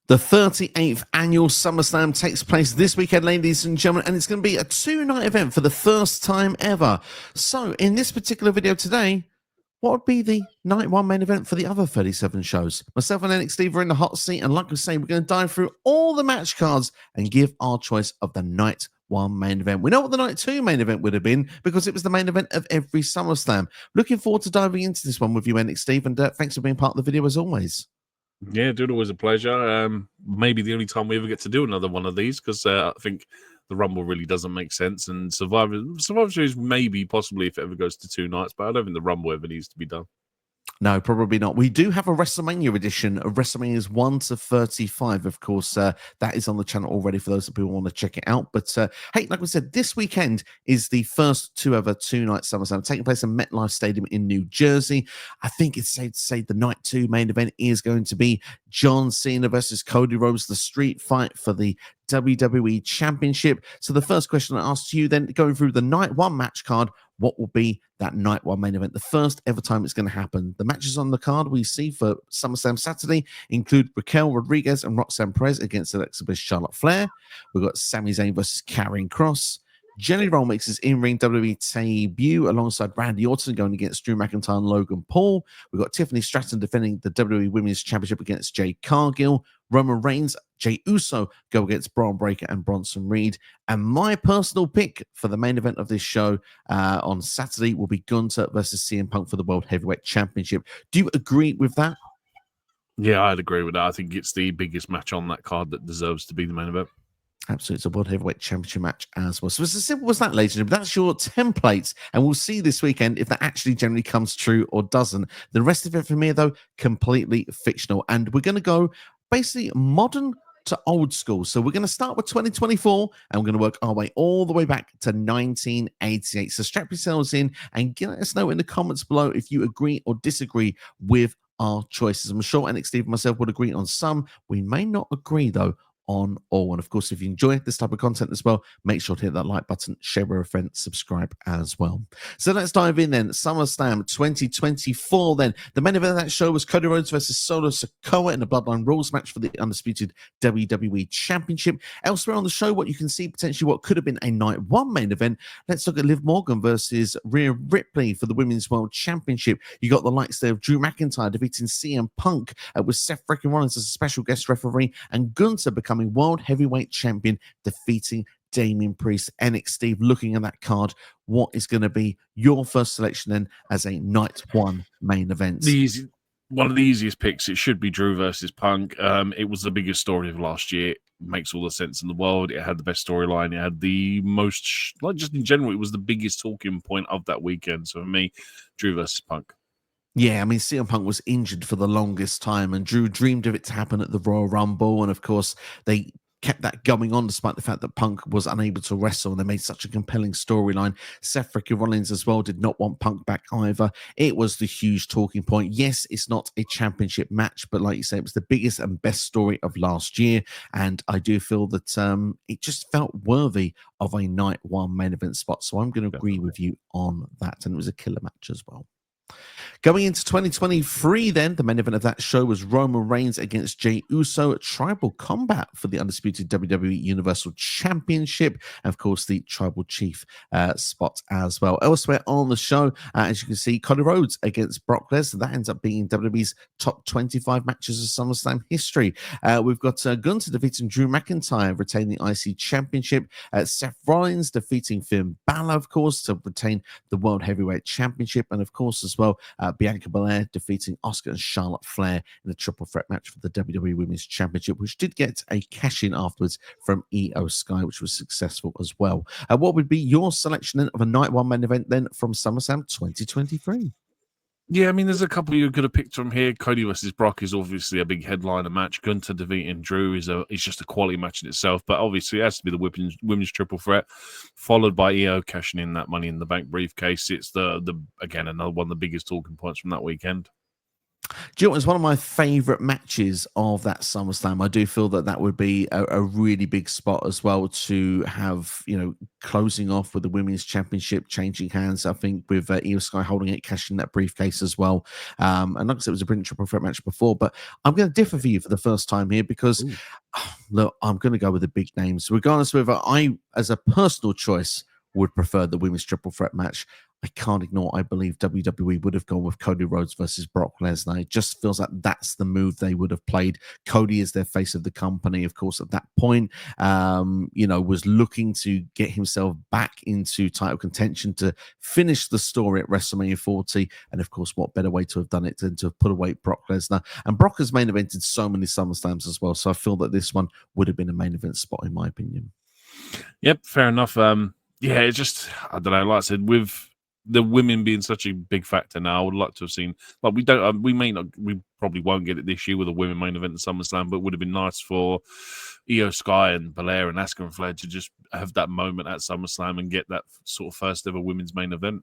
The 38th annual SummerSlam takes place this weekend, ladies and gentlemen, and it's going to be a two-night event for the first time ever. So, in this particular video today, what would be the night one main event for the other 37 shows? Myself and NXT are in the hot seat, and like I say, we're going to dive through all the match cards and give our choice of the night one main event. We know what the night two main event would have been because it was the main event of every SummerSlam. Looking forward to diving into this one with you, NXT, and thanks for being part of the video as always. Yeah, dude, always a pleasure. Maybe the only time we ever get to do another one of these because I think the Rumble really doesn't make sense, and Survivor Series maybe, possibly if it ever goes to 2 nights, but I don't think the Rumble ever needs to be done. No, probably not. We do have a WrestleMania edition of WrestleMania's 1 to 35. Of course, that is on the channel already for those people who want to check it out. But hey, like we said, this weekend is the first two-night SummerSlam taking place in MetLife Stadium in New Jersey. I think it's safe to say the night two main event is going to be John Cena versus Cody Rhodes, the street fight for the WWE Championship. So the first question I asked you then, going through the night one match card, what will be that night one main event? The first ever time it's going to happen. The matches on the card we see for SummerSlam Saturday include Raquel Rodriguez and Roxanne Perez against Alexa Bliss, Charlotte Flair. We've got Sami Zayn versus Karrion Kross. Jelly Roll makes his in-ring WWE debut alongside Randy Orton going against Drew McIntyre and Logan Paul. We've got Tiffany Stratton defending the WWE Women's Championship against Jade Cargill. Roman Reigns, Jey Uso go against Braun Breaker and Bronson Reed. And my personal pick for the main event of this show on Saturday will be Gunther versus CM Punk for the World Heavyweight Championship. Do you agree with that? Yeah, I'd agree with that. I think it's the biggest match on that card that deserves to be the main event. Absolutely. It's a World Heavyweight Championship match as well. So it's as simple as that, ladies and gentlemen. That's your templates. And we'll see this weekend if that actually generally comes true or doesn't. The rest of it from here, though, completely fictional. And we're going to go basically modern to old school. So we're going to start with 2024 and we're going to work our way all the way back to 1988. So strap yourselves in and let us know in the comments below if you agree or disagree with our choices. I'm sure NXT and myself would agree on some. We may not agree, though, on all. And of course, if you enjoy this type of content as well, make sure to hit that like button, share with a friend, subscribe as well. So let's dive in then. SummerSlam 2024 then. The main event of that show was Cody Rhodes versus Solo Sikoa in a Bloodline Rules match for the undisputed WWE Championship. Elsewhere on the show, what you can see potentially what could have been a night one main event. Let's look at Liv Morgan versus Rhea Ripley for the Women's World Championship. You got the likes there of Drew McIntyre defeating CM Punk with Seth freaking Rollins as a special guest referee, and Gunther becoming World Heavyweight Champion, defeating Damian Priest. NXT, looking at that card, what is going to be your first selection then as a night one main event? One of the easiest picks, it should be Drew versus Punk. It was the biggest story of last year. It makes all the sense in the world. It had the best storyline. It had the most, like just in general, it was the biggest talking point of that weekend. So for me, Drew versus Punk. Yeah, I mean, CM Punk was injured for the longest time, and Drew dreamed of it to happen at the Royal Rumble. And of course, they kept that going on despite the fact that Punk was unable to wrestle, and they made such a compelling storyline. Seth freaking Rollins as well did not want Punk back either. It was the huge talking point. Yes, it's not a championship match, but like you say, it was the biggest and best story of last year. And I do feel that it just felt worthy of a night one main event spot. So I'm going to agree with you on that. And it was a killer match as well. Going into 2023 then, the main event of that show was Roman Reigns against Jey Uso at Tribal Combat for the undisputed WWE Universal Championship, and of course the Tribal Chief spot as well. Elsewhere on the show, as you can see, Cody Rhodes against Brock Lesnar. That ends up being WWE's top 25 matches of SummerSlam history. We've got Gunther defeating Drew McIntyre, retaining the IC Championship. Seth Rollins defeating Finn Balor, of course, to retain the World Heavyweight Championship, and of course as well, Bianca Belair defeating Asuka and Charlotte Flair in a triple threat match for the WWE Women's Championship, which did get a cash-in afterwards from Io Sky, which was successful as well. What would be your selection then of a night one main event then from SummerSlam 2023? Yeah, I mean, there's a couple you could have picked from here. Cody versus Brock is obviously a big headliner match. Gunther defeating Drew is just a quality match in itself. But obviously, it has to be the women's triple threat, followed by Io cashing in that Money in the Bank briefcase. It's again another one of the biggest talking points from that weekend. Do you know what? It's one of my favorite matches of that SummerSlam. I do feel that that would be a really big spot as well to have, closing off with the women's championship changing hands. I think with Io Sky holding it, cashing that briefcase as well. And like I said, it was a brilliant triple threat match before, but I'm going to differ for you for the first time here because, Ooh. look, I'm going to go with the big names, regardless of whether I, as a personal choice, would prefer the women's triple threat match. I can't ignore, I believe WWE would have gone with Cody Rhodes versus Brock Lesnar. It just feels like that's the move they would have played. Cody is their face of the company, of course, at that point, was looking to get himself back into title contention to finish the story at WrestleMania 40. And of course, what better way to have done it than to put away Brock Lesnar? And Brock has main evented so many SummerSlams as well. So I feel that this one would have been a main event spot, in my opinion. Yep, fair enough. Yeah, it just, I don't know, like I said, with the women being such a big factor now, I would like to have seen, like, we probably won't get it this year with a women main event in SummerSlam, but it would have been nice for Io Sky and Belair and Asuka and Flair to just have that moment at SummerSlam and get that sort of first ever women's main event.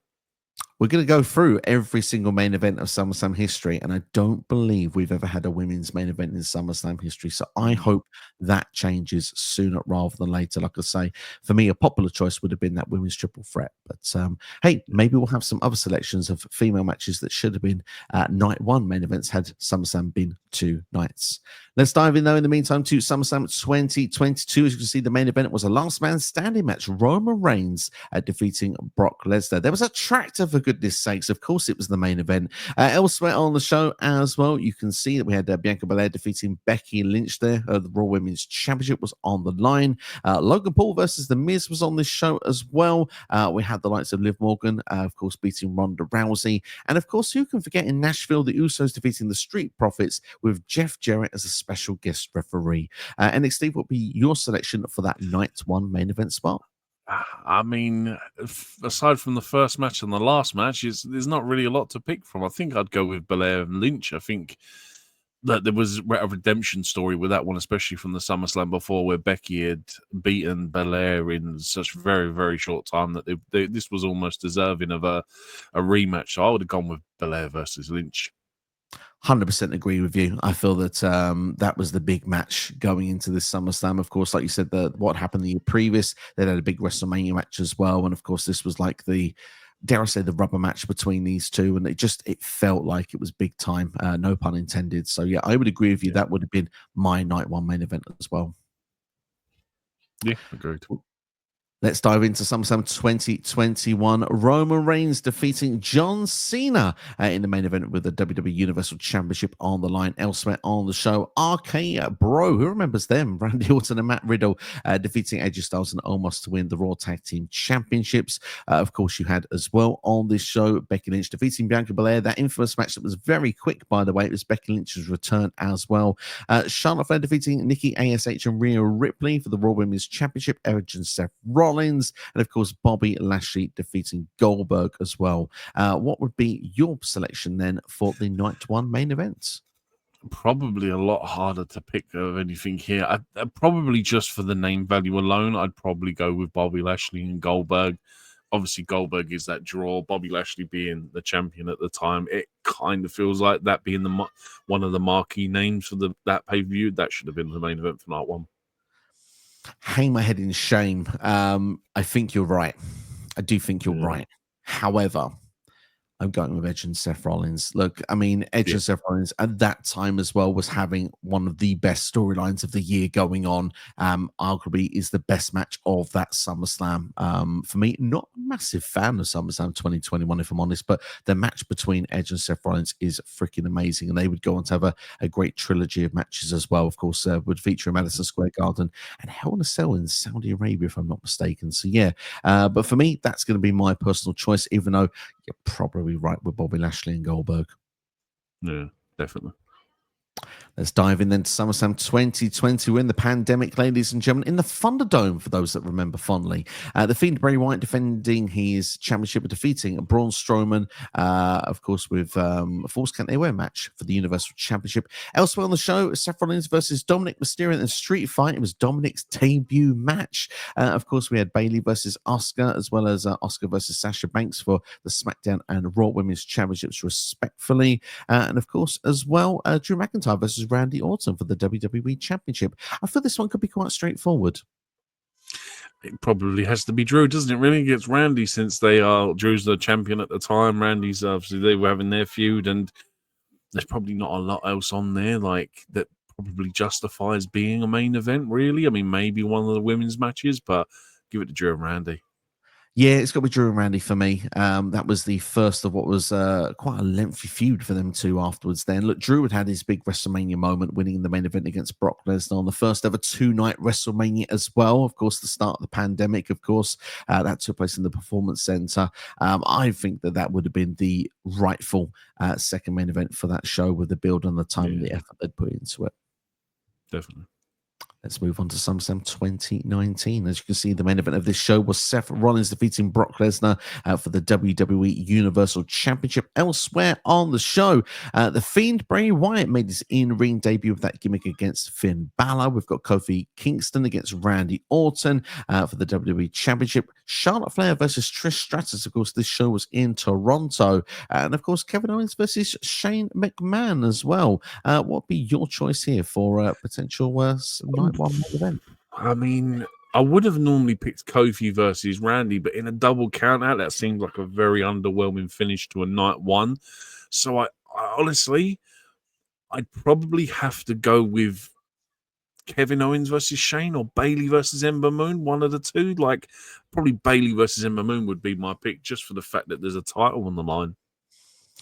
We're going to go through every single main event of SummerSlam history, and I don't believe we've ever had a women's main event in SummerSlam history. So I hope that changes sooner rather than later. Like I say, for me, a popular choice would have been that women's triple threat. But hey, maybe we'll have some other selections of female matches that should have been night one main events had SummerSlam been 2 nights. Let's dive in, though, in the meantime, to SummerSlam 2022. As you can see, the main event was a last man standing match. Roman Reigns defeating Brock Lesnar. There was a tractor, for goodness sakes. Of course, it was the main event. Elsewhere on the show as well, you can see that we had Bianca Belair defeating Becky Lynch there. The Raw Women's Championship was on the line. Logan Paul versus The Miz was on this show as well. We had the likes of Liv Morgan, of course, beating Ronda Rousey. And, of course, who can forget in Nashville, the Usos defeating the Street Profits with Jeff Jarrett as a special guest referee. NXT, what would be your selection for that night one main event spot? I mean, aside from the first match and the last match, there's not really a lot to pick from. I think I'd go with Belair and Lynch. I think that there was a redemption story with that one, especially from the SummerSlam before, where Becky had beaten Belair in such very, very short time that this was almost deserving of a rematch. So I would have gone with Belair versus Lynch. 100% agree with you. I feel that that was the big match going into this SummerSlam. Of course, like you said, what happened the year previous, they had a big WrestleMania match as well. And of course, this was like the, dare I say, the rubber match between these two. And it felt like it was big time, no pun intended. So yeah, I would agree with you. That would have been my night one main event as well. Yeah, agreed. Let's dive into SummerSlam 2021. Roman Reigns defeating John Cena in the main event with the WWE Universal Championship on the line. Elsewhere on the show, RK Bro, who remembers them? Randy Orton and Matt Riddle defeating AJ Styles and Omos to win the Raw Tag Team Championships. Of course, you had as well on this show Becky Lynch defeating Bianca Belair. That infamous match that was very quick, by the way. It was Becky Lynch's return as well. Charlotte Flair defeating Nikki ASH and Rhea Ripley for the Raw Women's Championship. Edge and Seth Rollins. And of course, Bobby Lashley defeating Goldberg as well. What would be your selection then for the night one main events? Probably a lot harder to pick of anything here. I probably just for the name value alone, I'd probably go with Bobby Lashley and Goldberg. Obviously, Goldberg is that draw. Bobby Lashley being the champion at the time, it kind of feels like that being one of the marquee names for that pay-per-view. That should have been the main event for night one. Hang my head in shame. I think you're right. I do think you're right. However, I'm going with Edge and Seth Rollins. Look, I mean, Edge and Seth Rollins at that time as well was having one of the best storylines of the year going on. Arguably is the best match of that SummerSlam. For me, not a massive fan of SummerSlam 2021, if I'm honest, but the match between Edge and Seth Rollins is freaking amazing. And they would go on to have a great trilogy of matches as well. Of course, would feature in Madison Square Garden and Hell in a Cell in Saudi Arabia, if I'm not mistaken. So yeah, but for me, that's going to be my personal choice, even though you're probably right with Bobby Lashley and Goldberg. Yeah, definitely. Let's dive in then to SummerSlam 2020. We're in the pandemic, ladies and gentlemen, in the Thunderdome, for those that remember fondly. The Fiend Bray Wyatt defending his championship, defeating Braun Strowman, of course, with a Falls Count Anywhere match for the Universal Championship. Elsewhere on the show, Seth Rollins versus Dominic Mysterio in a street fight. It was Dominic's debut match. Of course, we had Bayley versus Asuka, as well as Asuka versus Sasha Banks for the SmackDown and Raw Women's Championships, respectfully. And of course, as well, Drew McIntyre versus Randy Orton for the WWE Championship. I feel this one could be quite straightforward. It probably has to be Drew, doesn't it? Really, against Randy, since Drew's the champion at the time. Randy's obviously they were having their feud, and there's probably not a lot else on there like that probably justifies being a main event. Really, I mean, maybe one of the women's matches, but give it to Drew and Randy. Yeah, it's got to be Drew and Randy for me. That was the first of what was quite a lengthy feud for them two afterwards then. Look, Drew had his big WrestleMania moment, winning the main event against Brock Lesnar on the first ever two-night WrestleMania as well. Of course, the start of the pandemic, of course, that took place in the Performance Center. I think that would have been the rightful second main event for that show with the build and the time and the effort they'd put into it. Definitely. Let's move on to SummerSlam 2019. As you can see, the main event of this show was Seth Rollins defeating Brock Lesnar for the WWE Universal Championship. Elsewhere on the show, the Fiend Bray Wyatt made his in-ring debut with that gimmick against Finn Balor. We've got Kofi Kingston against Randy Orton for the WWE Championship. Charlotte Flair versus Trish Stratus. Of course, this show was in Toronto. And of course, Kevin Owens versus Shane McMahon as well. What would be your choice here for potential night one main event? I mean, I would have normally picked Kofi versus Randy, but in a double count out, that seems like a very underwhelming finish to a night one. So I honestly, I'd probably have to go with Kevin Owens versus Shane or Bayley versus Ember Moon, one of the two. Like, probably Bayley versus Ember Moon would be my pick, just for the fact that there's a title on the line.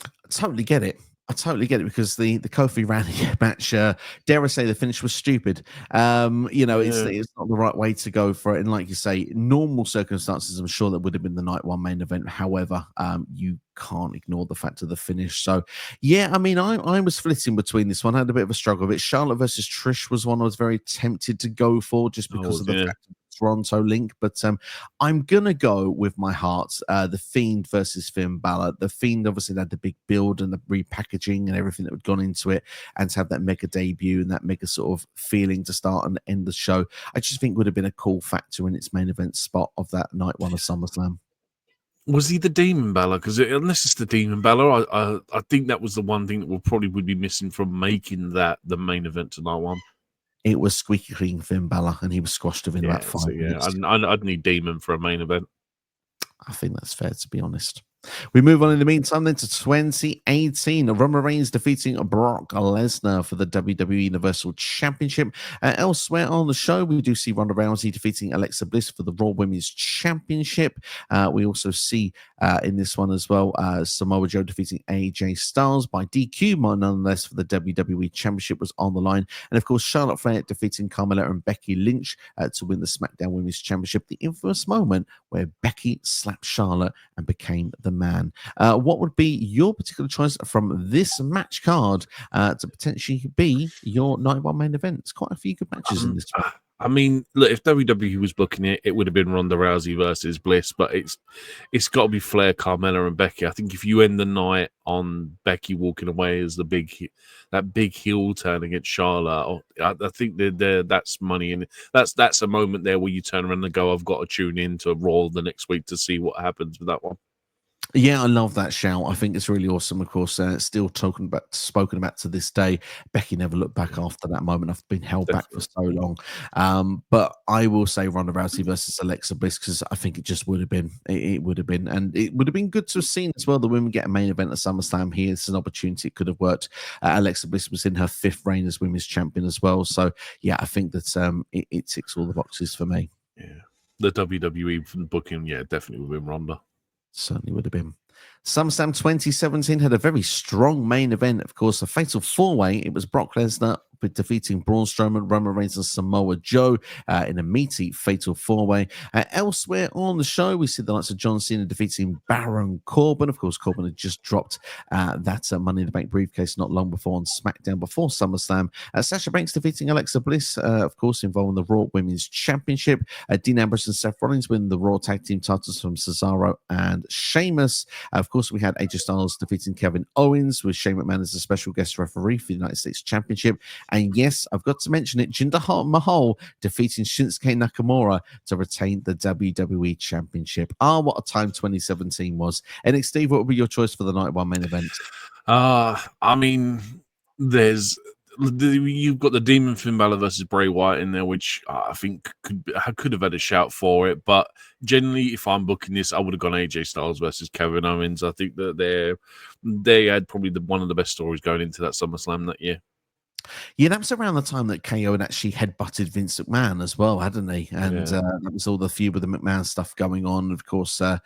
I totally get it. Because the Kofi Randy match, dare I say, the finish was stupid. It's not the right way to go for it. And like you say, normal circumstances, I'm sure that would have been the night one main event. However, you can't ignore the fact of the finish. So, yeah, I mean, I was flitting between this one. I had a bit of a struggle with it. Charlotte versus Trish was one I was very tempted to go for just because of the fact of Toronto link, but I'm gonna go with my heart. The Fiend versus Finn Balor. The Fiend obviously had the big build and the repackaging and everything that had gone into it, and to have that mega debut and that mega sort of feeling to start and end the show, I just think would have been a cool factor in its main event spot of that night one of SummerSlam. Was he the Demon Balor? Because unless it's the Demon Balor, I think that was the one thing that would be missing from making that the main event tonight one. It was squeaky clean Finn Balor, and he was squashed within about 5 minutes. I'd need Demon for a main event. I think that's fair, to be honest. We move on in the meantime then to 2018. Roman Reigns defeating Brock Lesnar for the WWE Universal Championship. Elsewhere on the show, we do see Ronda Rousey defeating Alexa Bliss for the Raw Women's Championship. We also see in this one as well Samoa Joe defeating AJ Styles by DQ, nonetheless, for the WWE Championship was on the line. And of course, Charlotte Flair defeating Carmella and Becky Lynch to win the SmackDown Women's Championship. The infamous moment where Becky slapped Charlotte and became the man. What would be your particular choice from this match card to potentially be your night one main event? It's quite a few good matches in this one. I mean, look, if WWE was booking it, it would have been Ronda Rousey versus Bliss, but it's got to be Flair, Carmella, and Becky. I think if you end the night on Becky walking away as that big heel turn against Charlotte, I think that's money, and that's a moment there where you turn around and go, "I've got to tune in to Raw the next week to see what happens with that one." Yeah, I love that shout. I think it's really awesome. Of course, still spoken about to this day. Becky never looked back after that moment. I've been held back for so long. But I will say Ronda Rousey versus Alexa Bliss, because I think it just would have been. It would have been. And it would have been good to have seen as well the women get a main event at SummerSlam here. It's an opportunity. It could have worked. Alexa Bliss was in her 5th reign as women's champion as well. So, yeah, I think that it ticks all the boxes for me. Yeah. The WWE booking, definitely would have been Ronda. Certainly would have been. SummerSlam 2017 had a very strong main event, of course, a fatal 4-way. It was Brock Lesnar with defeating Braun Strowman, Roman Reigns, and Samoa Joe in a meaty fatal four-way. Elsewhere on the show, we see the likes of John Cena defeating Baron Corbin. Of course, Corbin had just dropped that Money in the Bank briefcase not long before on SmackDown before SummerSlam. Sasha Banks defeating Alexa Bliss, of course, involving the Raw Women's Championship. Dean Ambrose and Seth Rollins win the Raw Tag Team titles from Cesaro and Sheamus. Of course, we had AJ Styles defeating Kevin Owens with Shane McMahon as a special guest referee for the United States Championship. And yes, I've got to mention it, Jinder Mahal defeating Shinsuke Nakamura to retain the WWE Championship. What a time 2017 was. NXT, what would be your choice for the night one main event? I mean, you've got the Demon Finn Balor versus Bray Wyatt in there, which I think could have had a shout for it. But generally, if I'm booking this, I would have gone AJ Styles versus Kevin Owens. I think that they had probably one of the best stories going into that SummerSlam that year. Yeah, that was around the time that KO had actually headbutted Vince McMahon as well, hadn't he? And that was all the feud with the McMahon stuff going on. Of course, I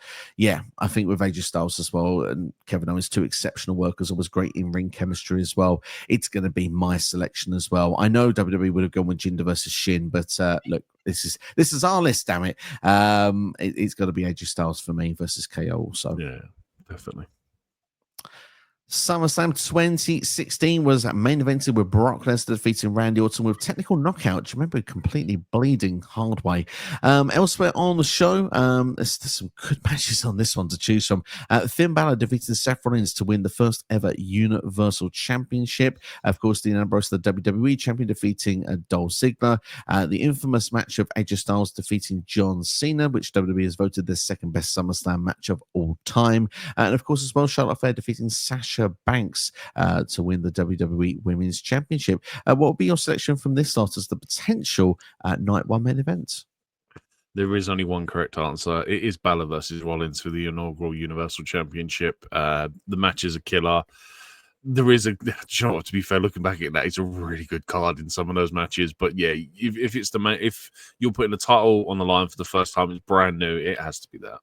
think with AJ Styles as well and Kevin Owens, two exceptional workers, always great in-ring chemistry as well. It's going to be my selection as well. I know WWE would have gone with Jinder versus Shin, but look, this is our list, damn it. It's got to be AJ Styles for me versus KO also. Yeah, definitely. SummerSlam 2016 was main evented with Brock Lesnar defeating Randy Orton with technical knockout. Do you remember, completely bleeding hard way? Elsewhere on the show, there's some good matches on this one to choose from. Finn Balor defeating Seth Rollins to win the first ever Universal Championship. Of course, Dean Ambrose, the WWE Champion, defeating Dolph Ziggler. The infamous match of AJ Styles defeating John Cena, which WWE has voted the second best SummerSlam match of all time. And of course, as well, Charlotte Flair defeating Sasha Banks to win the WWE Women's Championship. What will be your selection from this slot as the potential night one main event? There is only one correct answer. It is Balor versus Rollins for the inaugural Universal Championship. The match is a killer. There is to be fair, looking back at that, it's a really good card in some of those matches. But yeah, if you're putting the title on the line for the first time, it's brand new, it has to be that.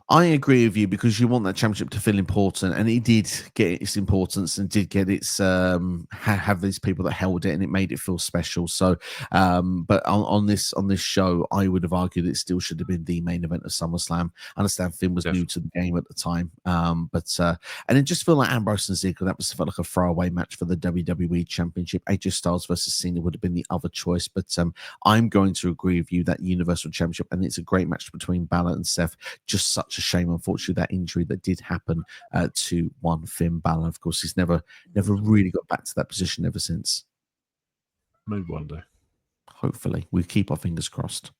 I agree with you because you want that championship to feel important, and it did get its importance and did get its have these people that held it, and it made it feel special. So, but on this show, I would have argued it still should have been the main event of SummerSlam. I understand Finn was new to the game at the time, but and it just felt like Ambrose and Ziggler, that felt like a throwaway match for the WWE Championship. AJ Styles versus Cena would have been the other choice, but I'm going to agree with you that Universal Championship, and it's a great match between Balor and Seth. Just such a shame, unfortunately, that injury that did happen to one Finn Balor. Of course, he's never really got back to that position ever since. Maybe one day. Hopefully, we keep our fingers crossed.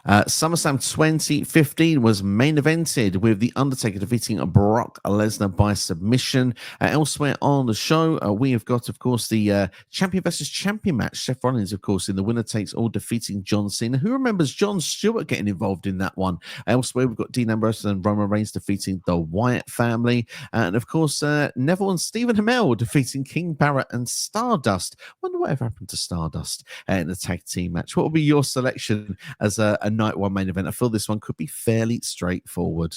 SummerSlam 2015 was main evented with The Undertaker defeating Brock Lesnar by submission. Elsewhere on the show, we have got, of course, the champion versus champion match. Seth Rollins, of course, in the winner takes all defeating John Cena. Who remembers Jon Stewart getting involved in that one? Elsewhere, we've got Dean Ambrose and Roman Reigns defeating the Wyatt family. And, of course, Neville and Stephen Amell defeating King Barrett and Stardust. Wonder whatever happened to Stardust in the tag team match. What will be your selection as a night one main event? I feel this one could be fairly straightforward.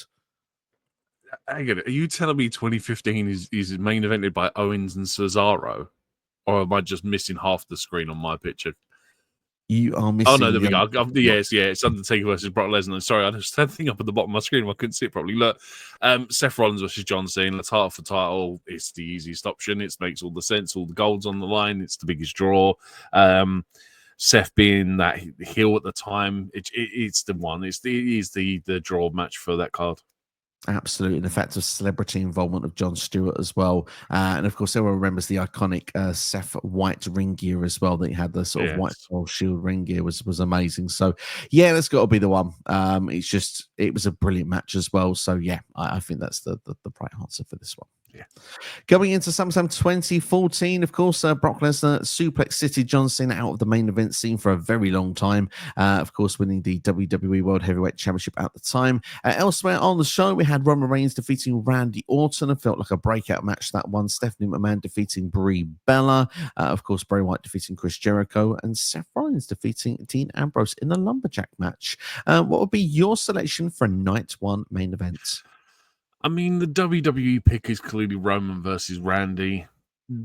Hang on, are you telling me 2015 is main evented by Owens and Cesaro? Or am I just missing half the screen on my picture? You are missing. Oh, no, there we go. It's Undertaker versus Brock Lesnar. Sorry, I just had the thing up at the bottom of my screen. I couldn't see it properly. Look, Seth Rollins versus John Cena. Title for title. It's the easiest option. It makes all the sense. All the gold's on the line. It's the biggest draw. Seth being that heel at the time, it's the one. It is the draw match for that card. Absolutely. The fact of celebrity involvement of Jon Stewart as well. And of course, everyone remembers the iconic Seth white ring gear as well. That he had the sort of white Soul Shield ring gear was amazing. So, yeah, that's got to be the one. It was a brilliant match as well. So, yeah, I think that's the right answer for this one. Yeah. Going into SummerSlam 2014, of course, Brock Lesnar Suplex City John Cena out of the main event scene for a very long time. Of course, winning the WWE World Heavyweight Championship at the time. Elsewhere on the show, we had Roman Reigns defeating Randy Orton. It felt like a breakout match, that one. Stephanie McMahon defeating Brie Bella. Of course, Bray Wyatt defeating Chris Jericho. And Seth Rollins defeating Dean Ambrose in the Lumberjack match. What would be your selection for a night one main event? I mean, the WWE pick is clearly Roman versus Randy.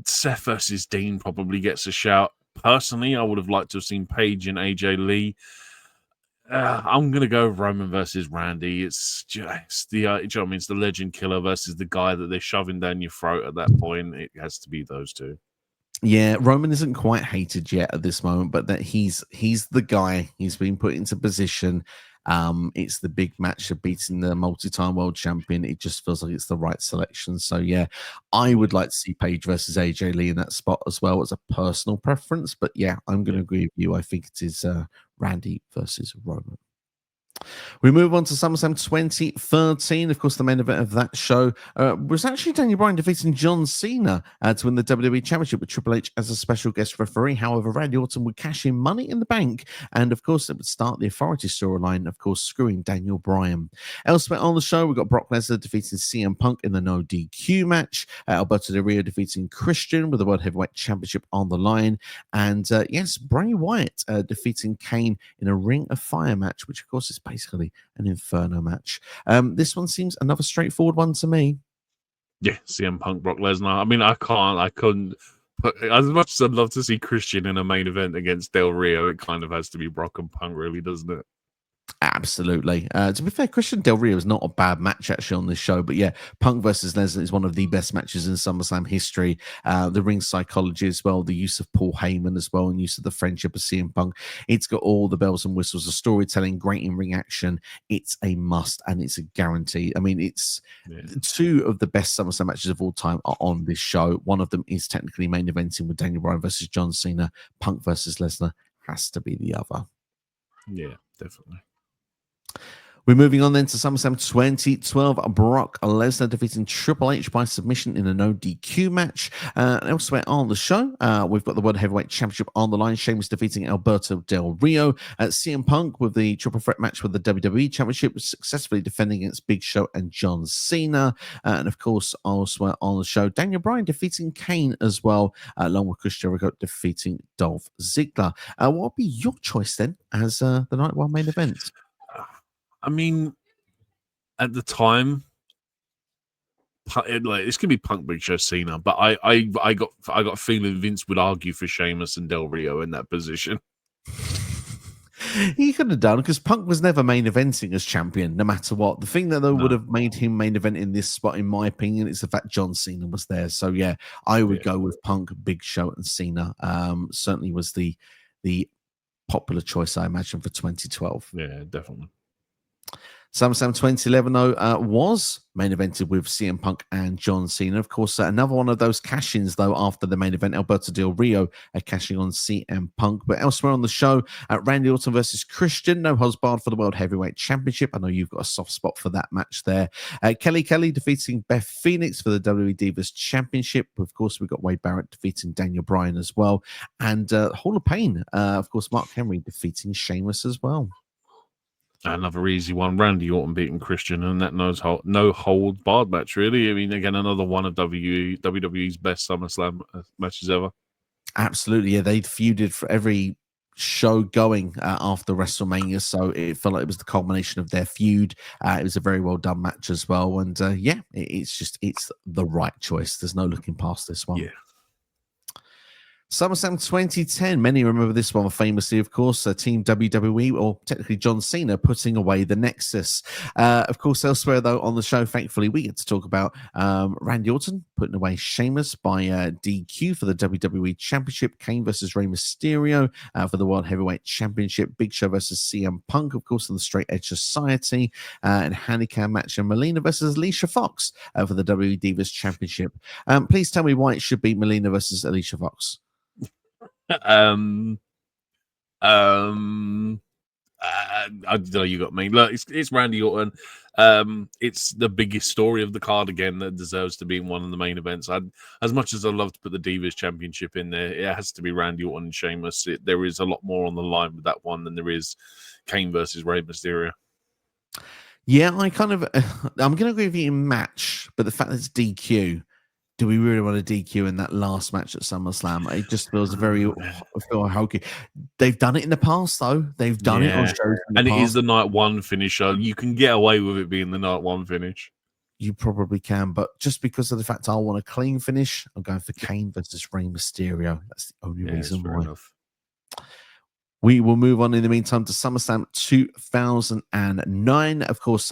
Seth versus Dean probably gets a shout. Personally, I would have liked to have seen Paige and AJ Lee. I'm gonna go Roman versus Randy. It's just the you know what I mean? It's the legend killer versus the guy that they're shoving down your throat at that point. It has to be those two. Yeah, Roman isn't quite hated yet at this moment, but that he's the guy. He's been put into position. It's the big match of beating the multi-time world champion. It just feels like it's the right selection. So yeah, I Yeah, would like to see Paige versus AJ Lee in that spot as well as a personal preference. But yeah, I'm going yeah. to agree with you. I think it is Randy versus Roman. We move on to SummerSlam 2013. Of course, the main event of that show was actually Daniel Bryan defeating John Cena to win the WWE Championship with Triple H as a special guest referee. However, Randy Orton would cash in Money in the Bank, and of course, it would start the Authority storyline, of course, screwing Daniel Bryan. Elsewhere on the show, we got Brock Lesnar defeating CM Punk in the No DQ match, Alberto Del Rio defeating Christian with the World Heavyweight Championship on the line, and yes, Bray Wyatt defeating Kane in a Ring of Fire match, which of course is basically an Inferno match. This one seems another straightforward one to me. Yeah, CM Punk, Brock Lesnar. I mean, I couldn't put as much as I'd love to see Christian in a main event against Del Rio. It kind of has to be Brock and Punk, really, doesn't it? Absolutely. To be fair, Christian Del Rio is not a bad match actually on this show, but yeah, Punk versus Lesnar is one of the best matches in SummerSlam history. The ring psychology as well, the use of Paul Heyman as well, and use of the friendship of CM Punk. It's got all the bells and whistles, the storytelling, great in ring action. It's a must and it's a guarantee. I mean, it's two of the best SummerSlam matches of all time are on this show. One of them is technically main eventing with Daniel Bryan versus John Cena. Punk versus Lesnar has to be the other. Yeah, definitely. We're moving on then to SummerSlam 2012. Brock Lesnar defeating Triple H by submission in a no DQ match. Elsewhere on the show, we've got the World Heavyweight Championship on the line. Sheamus defeating Alberto Del Rio. CM Punk with the triple threat match with the WWE Championship, successfully defending against Big Show and John Cena. And of course, elsewhere on the show, Daniel Bryan defeating Kane as well, along with Chris Jericho defeating Dolph Ziggler. What would be your choice then as the night one main event? I mean, at the time, it's gonna be Punk, Big Show, Cena, but I got a feeling Vince would argue for Sheamus and Del Rio in that position. He could have done because Punk was never main eventing as champion, no matter what. The thing that though would have made him main event in this spot, in my opinion, is the fact John Cena was there. So yeah, I would go with Punk, Big Show, and Cena. Certainly was the popular choice, I imagine, for 2012. Yeah, definitely. SummerSlam 2011, though, was main evented with CM Punk and John Cena. Of course, another one of those cash-ins, though, after the main event, Alberto Del Rio cashing on CM Punk. But elsewhere on the show, Randy Orton versus Christian, no holds barred for the World Heavyweight Championship. I know you've got a soft spot for that match there. Kelly defeating Beth Phoenix for the WWE Divas Championship. Of course, we've got Wade Barrett defeating Daniel Bryan as well. And Hall of Pain, of course, Mark Henry defeating Sheamus as well. Another easy one, Randy Orton beating Christian, and that no hold barred match, really. I mean, again, another one of WWE's best SummerSlam matches ever. Absolutely, yeah. They'd feuded for every show going after WrestleMania, so it felt like it was the culmination of their feud. It was a very well done match as well, and yeah, it's the right choice. There's no looking past this one. Yeah. SummerSlam 2010. Many remember this one famously, of course, Team WWE, or technically John Cena, putting away the Nexus. Of course, elsewhere, though, on the show, thankfully, we get to talk about Randy Orton putting away Sheamus by DQ for the WWE Championship, Kane versus Rey Mysterio for the World Heavyweight Championship, Big Show versus CM Punk, of course, in the Straight Edge Society, and handicap match, and Melina versus Alicia Fox for the WWE Divas Championship. Please tell me why it should be Melina versus Alicia Fox. I don't know, you got me. Look, it's Randy Orton. It's the biggest story of the card again that deserves to be in one of the main events. As much as I love to put the Divas Championship in there, it has to be Randy Orton and Sheamus. There is a lot more on the line with that one than there is Kane versus Rey Mysterio. Yeah, I'm going to agree with you in match, but the fact that it's DQ, do we really want to DQ in that last match at SummerSlam? It just feels very hokey. They've done it in the past, though. They've done it on shows in the past. It is the night one finisher. You can get away with it being the night one finish. You probably can, but just because of the fact I want a clean finish, I'm going for Kane versus Rey Mysterio. That's the only Yeah, it's reason fair why. enough. We will move on in the meantime to SummerSlam 2009. Of course,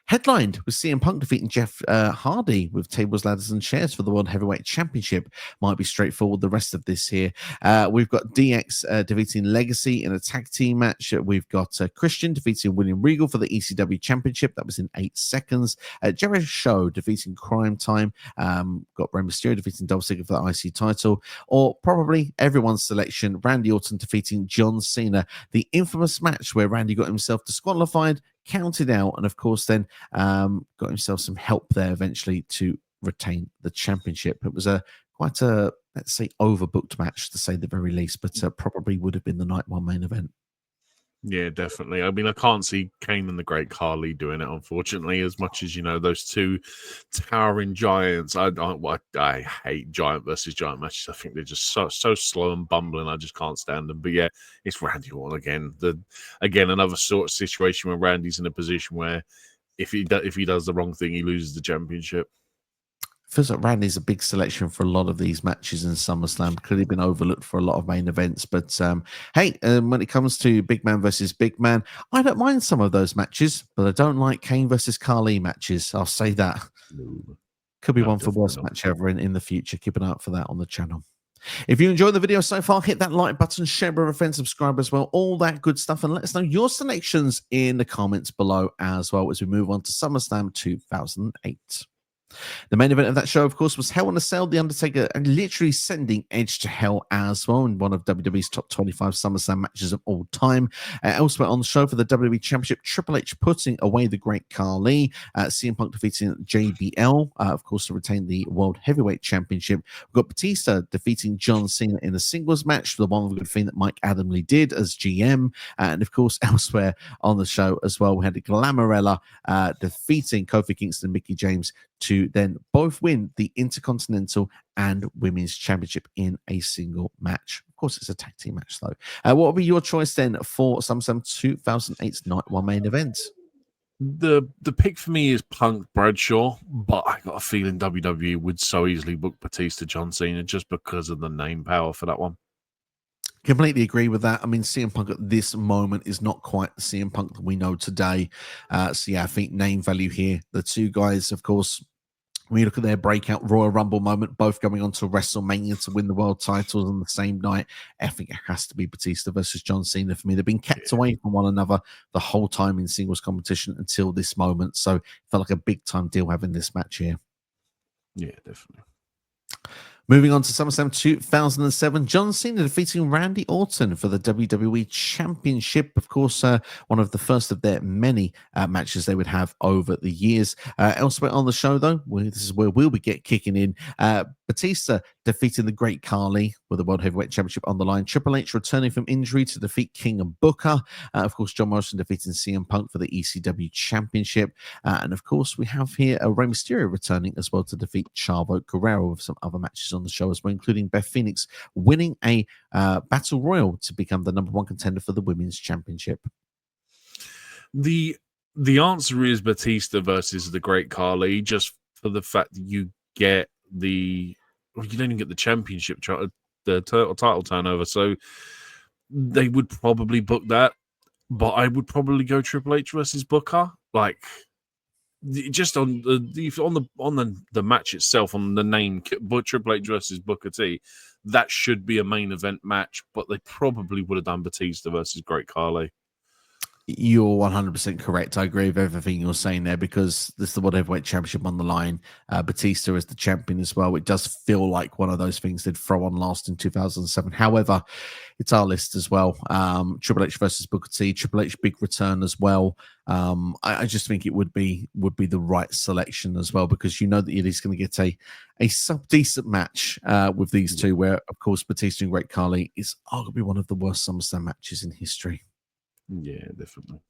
headlined with CM Punk defeating Jeff Hardy with tables, ladders, and chairs for the World Heavyweight Championship. Might be straightforward the rest of this here. We've got DX defeating Legacy in a tag team match. We've got Christian defeating William Regal for the ECW Championship. That was in 8 seconds. Jericho Show defeating Crime Time. Got Rey Mysterio defeating Dolph Ziggler for the IC title. Or probably everyone's selection, Randy Orton defeating John Cena. The infamous match where Randy got himself disqualified, counted out, and of course then got himself some help there eventually to retain the championship. It was quite a, let's say, overbooked match to say the very least, but probably would have been the night one main event. Yeah, definitely. I mean, I can't see Kane and the Great Khali doing it, unfortunately, as much as, those two towering giants. I hate giant versus giant matches. I think they're just so slow and bumbling. I just can't stand them. But yeah, it's Randy Orton again. Again, another sort of situation where Randy's in a position where if he does the wrong thing, he loses the championship. Feels like Randy's a big selection for a lot of these matches in SummerSlam. Could have been overlooked for a lot of main events. But hey, when it comes to big man versus big man, I don't mind some of those matches, but I don't like Kane versus Khali matches. I'll say that. No. Could be No, one for definitely worst not. match ever in the future. Keep an eye out for that on the channel. If you enjoyed the video so far, hit that like button, share with a friend, subscribe as well, all that good stuff, and let us know your selections in the comments below as well as we move on to SummerSlam 2008. The main event of that show, of course, was Hell in a Cell, The Undertaker, and literally sending Edge to hell as well in one of WWE's top 25 SummerSlam matches of all time. Elsewhere on the show for the WWE Championship, Triple H putting away the Great Khali, CM Punk defeating JBL, of course, to retain the World Heavyweight Championship. We've got Batista defeating John Cena in a singles match, the one good thing that Mike Adamle did as GM. And of course, elsewhere on the show as well, we had Glamorella defeating Kofi Kingston and Mickie James to then both win the Intercontinental and Women's Championship in a single match. Of course, it's a tag team match, though. What would be your choice then for SummerSlam 2008's Night 1 main event? The pick for me is Punk Bradshaw, but I got a feeling WWE would so easily book Batista John Cena just because of the name power for that one. Completely agree with that. I mean, CM Punk at this moment is not quite the CM Punk that we know today. So yeah, I think name value here. The two guys, of course, when you look at their breakout Royal Rumble moment, both going on to WrestleMania to win the world titles on the same night, I think it has to be Batista versus John Cena for me. They've been kept away from one another the whole time in singles competition until this moment. So it felt like a big time deal having this match here. Yeah, definitely. Moving on to SummerSlam 2007, John Cena defeating Randy Orton for the WWE Championship. Of course, one of the first of their many matches they would have over the years. Elsewhere on the show, though, this is where we'll be kicking in. Batista defeating the Great Khali with the World Heavyweight Championship on the line. Triple H returning from injury to defeat King and Booker. Of course, John Morrison defeating CM Punk for the ECW Championship. And of course, we have here Rey Mysterio returning as well to defeat Chavo Guerrero with some other matches on the show as well, including Beth Phoenix winning a Battle Royal to become the #1 contender for the Women's Championship. The answer is Batista versus the Great Khali, just for the fact that you get you don't even get the championship, the title turnover. So they would probably book that, but I would probably go Triple H versus Booker. Like, just on the match itself, on the name, but Triple H versus Booker T, that should be a main event match. But they probably would have done Batista versus Great Khali. You're 100% correct. I agree with everything you're saying there because this is the World Heavyweight Championship on the line. Batista is the champion as well. It does feel like one of those things they'd throw on last in 2007. However, it's our list as well. Triple H versus Booker T. Triple H big return as well. I just think it would be the right selection as well because you know that it is going to get a sub-decent match with these two where, of course, Batista and Great Khali is arguably one of the worst SummerSlam matches in history. Yeah, definitely.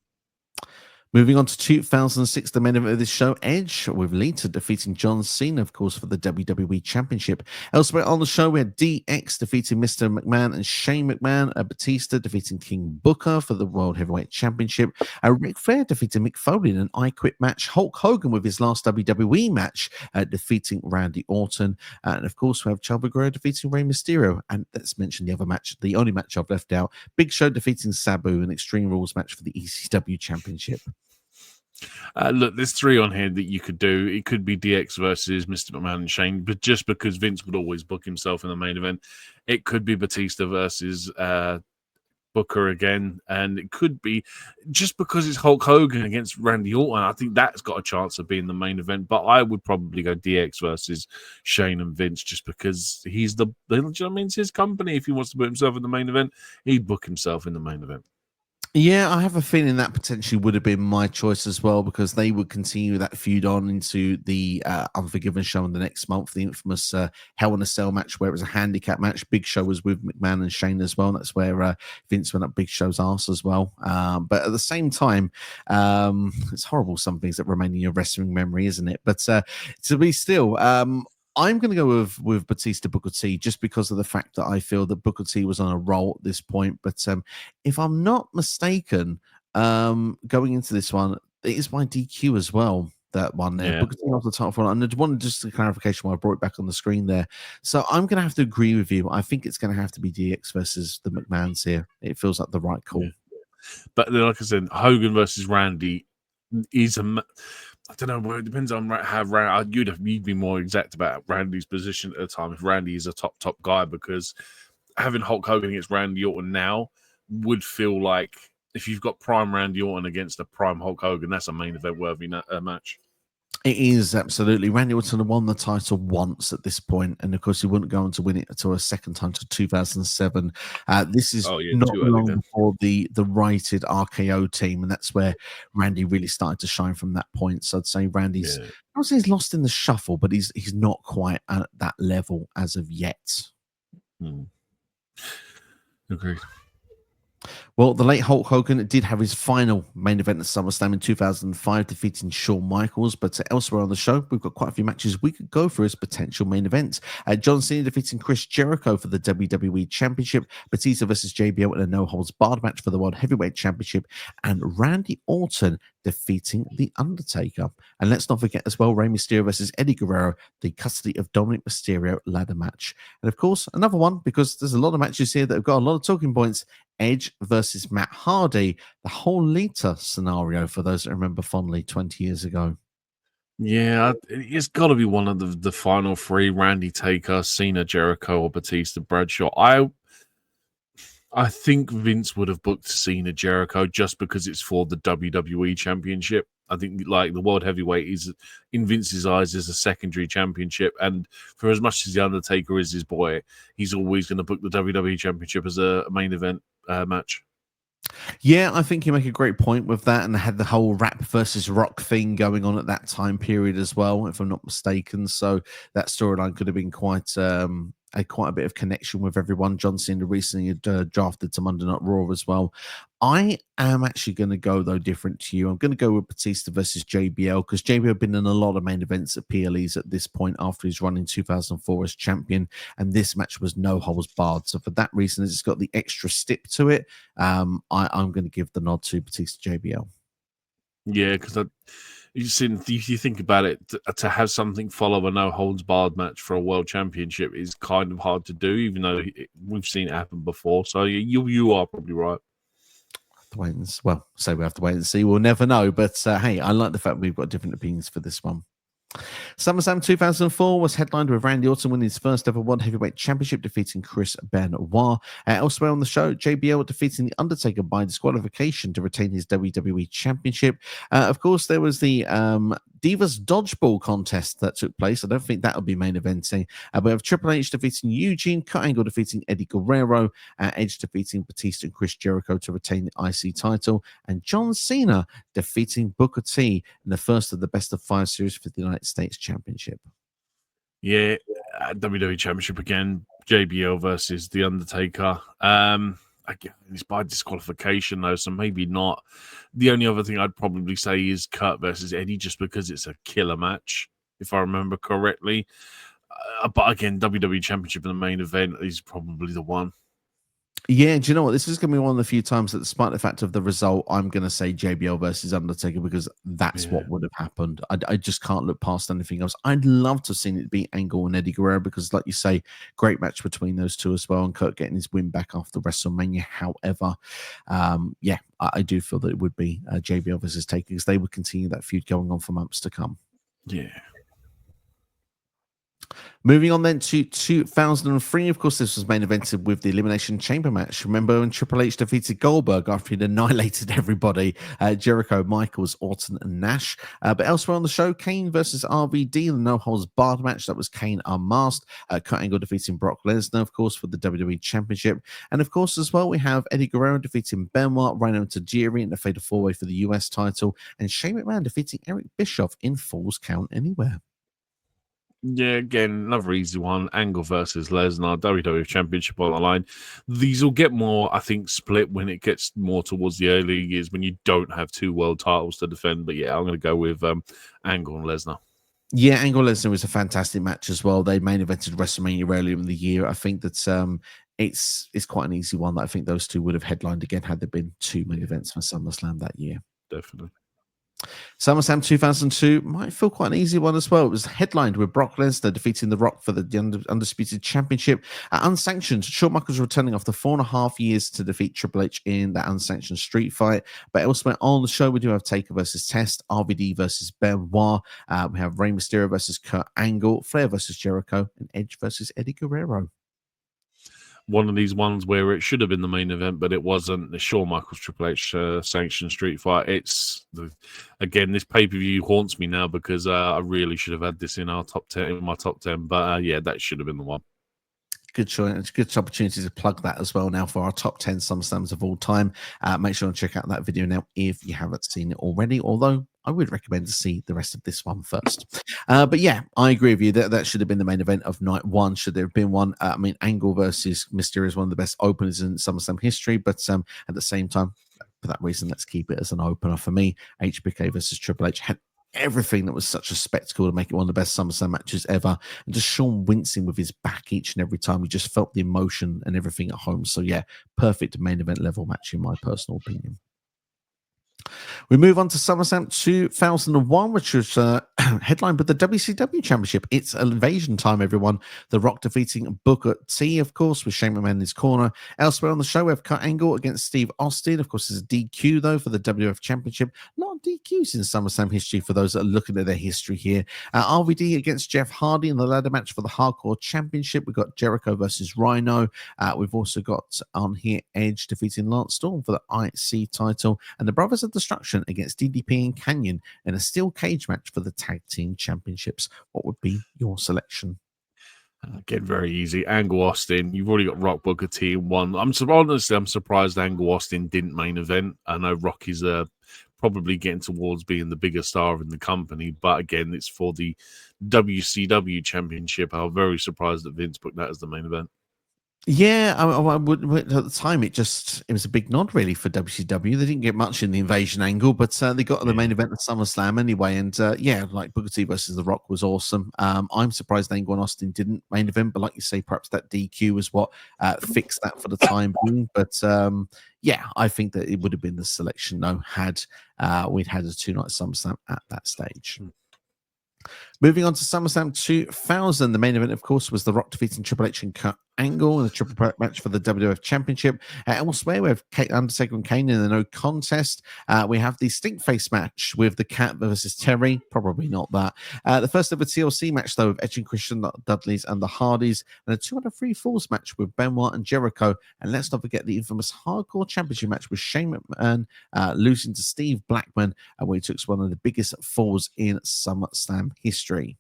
Moving on to 2006, the main event of this show, Edge with Lita defeating John Cena, of course, for the WWE Championship. Elsewhere on the show, we had DX defeating Mr. McMahon and Shane McMahon, Batista defeating King Booker for the World Heavyweight Championship, Ric Flair defeating Mick Foley in an I Quit match, Hulk Hogan with his last WWE match, defeating Randy Orton, and of course, we have Chavo Guerrero defeating Rey Mysterio. And let's mention the other match, the only match I've left out, Big Show defeating Sabu, an Extreme Rules match for the ECW Championship. Look, there's three on here that you could do. It could be DX versus Mr. McMahon and Shane, but just because Vince would always book himself in the main event, it could be Batista versus Booker again, and it could be just because it's Hulk Hogan against Randy Orton. I think that's got a chance of being the main event, but I would probably go DX versus Shane and Vince just because he's the you know what I mean? It's his company. If he wants to put himself in the main event, he'd book himself in the main event. Yeah, I have a feeling that potentially would have been my choice as well, because they would continue that feud on into the Unforgiven show in the next month, the infamous Hell in a Cell match where it was a handicap match. Big Show was with McMahon and Shane as well. That's where Vince went up Big Show's ass as well. But at the same time, it's horrible, some things that remain in your wrestling memory, isn't it? But to be still, I'm going to go with Batista Booker T, just because of the fact that I feel that Booker T was on a roll at this point. But if I'm not mistaken, going into this one, it is by DQ as well, that one there. Yeah. Booker T off the top one. And I wanted just a clarification while I brought it back on the screen there. So I'm going to have to agree with you. I think it's going to have to be DX versus the McMahons here. It feels like the right call. Yeah. But like I said, Hogan versus Randy is I don't know. Well, it depends on how you'd be more exact about Randy's position at the time if Randy is a top guy, because having Hulk Hogan against Randy Orton now would feel like if you've got prime Randy Orton against a prime Hulk Hogan, that's a main event worthy match. It is, absolutely. Randy Orton won the title once at this point, and of course he wouldn't go on to win it until a second time to 2007. This is not long before the righted RKO team, and that's where Randy really started to shine from that point. So I'd say Randy's, I would say he's lost in the shuffle, but he's not quite at that level as of yet. Agreed. Well, the late Hulk Hogan did have his final main event at SummerSlam in 2005, defeating Shawn Michaels. But elsewhere on the show, we've got quite a few matches we could go for as potential main events. John Cena defeating Chris Jericho for the WWE Championship, Batista versus JBL in a no-holds-barred match for the World Heavyweight Championship, and Randy Orton defeating The Undertaker. And let's not forget as well, Rey Mysterio versus Eddie Guerrero, the custody of Dominic Mysterio ladder match. And of course, another one, because there's a lot of matches here that have got a lot of talking points, Edge versus Matt Hardy, the whole Lita scenario for those that remember fondly 20 years ago. Yeah, it's got to be one of the final three: Randy, Taker, Cena, Jericho, or Batista, Bradshaw. I think Vince would have booked Cena, Jericho just because it's for the WWE Championship. I think like the World Heavyweight is, in Vince's eyes, is a secondary championship, and for as much as the Undertaker is his boy, he's always going to book the WWE Championship as a main event match. Yeah, I think you make a great point with that, and they had the whole rap versus rock thing going on at that time period as well, if I'm not mistaken. So that storyline could have been quite a bit of connection with everyone. John Cena recently had drafted to Monday Night Raw as well. I am actually going to go, though, different to you. I'm going to go with Batista versus JBL, because JBL had been in a lot of main events at PLEs at this point after his run in 2004 as champion, and this match was no holds barred. So for that reason, it's got the extra stip to it. I'm going to give the nod to Batista JBL. Yeah, because you think about it, to have something follow a no holds barred match for a world championship is kind of hard to do, even though we've seen it happen before. So you are probably right. We have to wait and see. We'll never know. But hey, I like the fact we've got different opinions for this one. SummerSlam 2004 was headlined with Randy Orton winning his first ever World Heavyweight Championship, defeating Chris Benoit. Elsewhere on the show, JBL defeating The Undertaker by disqualification to retain his WWE Championship. Of course, there was the Divas Dodgeball contest that took place. I don't think that will be main eventing. We have Triple H defeating Eugene, Kurt Angle defeating Eddie Guerrero, Edge defeating Batista and Chris Jericho to retain the IC title, and John Cena defeating Booker T in the first of the best of 5 series for the United States Championship. Yeah, WWE Championship again, JBL versus The Undertaker. I again, it's by disqualification though, so maybe not. The only other thing I'd probably say is Kurt versus Eddie, just because it's a killer match, if I remember correctly. But again, WWE Championship in the main event is probably the one. Yeah, do you know what? This is going to be one of the few times that, despite the fact of the result, I'm going to say JBL versus Undertaker because that's Yeah. what would have happened. I just can't look past anything else. I'd love to have seen it be Angle and Eddie Guerrero because, like you say, great match between those two as well, and Kurt getting his win back after WrestleMania. However, yeah, I do feel that it would be JBL versus Taker because they would continue that feud going on for months to come. Yeah. Moving on then to 2003, of course, this was main evented with the Elimination Chamber match. Remember when Triple H defeated Goldberg after he'd annihilated everybody? Jericho, Michaels, Orton, and Nash. But elsewhere on the show, Kane versus RVD, the no-holds-barred match. That was Kane unmasked. Kurt Angle defeating Brock Lesnar, of course, for the WWE Championship. And of course, as well, we have Eddie Guerrero defeating Benoit, Rhino Tajiri in the Fatal 4-Way for the US title, and Shane McMahon defeating Eric Bischoff in Falls Count Anywhere. Yeah, again, another easy one. Angle versus Lesnar, WWE Championship on the line. These will get more, I think, split when it gets more towards the early years when you don't have two world titles to defend. But yeah, I'm going to go with Angle and Lesnar. Yeah, Angle Lesnar was a fantastic match as well. They main evented WrestleMania earlier in the year. I think that it's quite an easy one that I think those two would have headlined again had there been two main events for SummerSlam that year. Definitely. SummerSlam 2002 might feel quite an easy one as well. It was headlined with Brock Lesnar defeating The Rock for the Undisputed Championship. Unsanctioned, Shawn Michaels returning after 4.5 years to defeat Triple H in that unsanctioned street fight. But elsewhere on the show, we do have Taker versus Test, RVD versus Benoit. We have Rey Mysterio versus Kurt Angle, Flair versus Jericho, and Edge versus Eddie Guerrero. One of these ones where it should have been the main event, but it wasn't. The Shawn Michaels Triple H sanctioned street fight. Again, this pay per view haunts me now because I really should have had this in our top 10, in my top 10. But yeah, that should have been the one. Good choice. It's a good opportunity to plug that as well now for our top 10 SummerSlams of all time. Make sure and check out that video now if you haven't seen it already, although I would recommend to see the rest of this one first. But yeah, I agree with you. That should have been the main event of night one. Should there have been one? I mean, Angle versus Mysterio is one of the best openers in SummerSlam history, but at the same time, for that reason, let's keep it as an opener. For me, HBK versus Triple H had everything that was such a spectacle to make it one of the best SummerSlam matches ever. And just Shawn wincing with his back each and every time. We just felt the emotion and everything at home. So yeah, perfect main event level match in my personal opinion. We move on to SummerSlam 2001, which was headlined with the WCW Championship. It's invasion time, everyone. The Rock defeating Booker T, of course, with Shane McMahon in his corner. Elsewhere on the show, we have Kurt Angle against Steve Austin. Of course, there's a DQ, though, for the WF Championship. Not DQs in SummerSlam history for those that are looking at their history here. RVD against Jeff Hardy in the ladder match for the Hardcore Championship. We've got Jericho versus Rhino. We've also got on here Edge defeating Lance Storm for the IC title. And the Brothers of Destruction against DDP and Canyon in a steel cage match for the Tag Team Championships. What would be your selection? Again, very easy. Angle Austin. You've already got Rock Booker T in one. I'm surprised Angle Austin didn't main event. I know Rock is probably getting towards being the bigger star in the company, but again, it's for the WCW Championship. I'm very surprised that Vince booked that as the main event. Yeah, I would. At the time, it was a big nod really for WCW. They didn't get much in the invasion angle, but they got the main event of SummerSlam anyway. And yeah, like Booker T versus The Rock was awesome. I'm surprised Angle and Austin didn't main event, but like you say, perhaps that DQ was what fixed that for the time being. But yeah, I think that it would have been the selection though had we'd had a 2-night SummerSlam at that stage. Moving on to SummerSlam 2000, the main event, of course, was The Rock defeating Triple H and Kurt Angle in a triple threat match for the WWF Championship. Elsewhere, we have Undertaker and Kane in a no contest. We have the Stink Face match with the Cat versus Terry. Probably not that. The first ever TLC match, though, of Edge and Christian, the Dudleys, and the Hardys, and a 203 Falls match with Benoit and Jericho. And let's not forget the infamous Hardcore Championship match with Shane McMahon losing to Steve Blackman, where he took one of the biggest falls in SummerSlam history.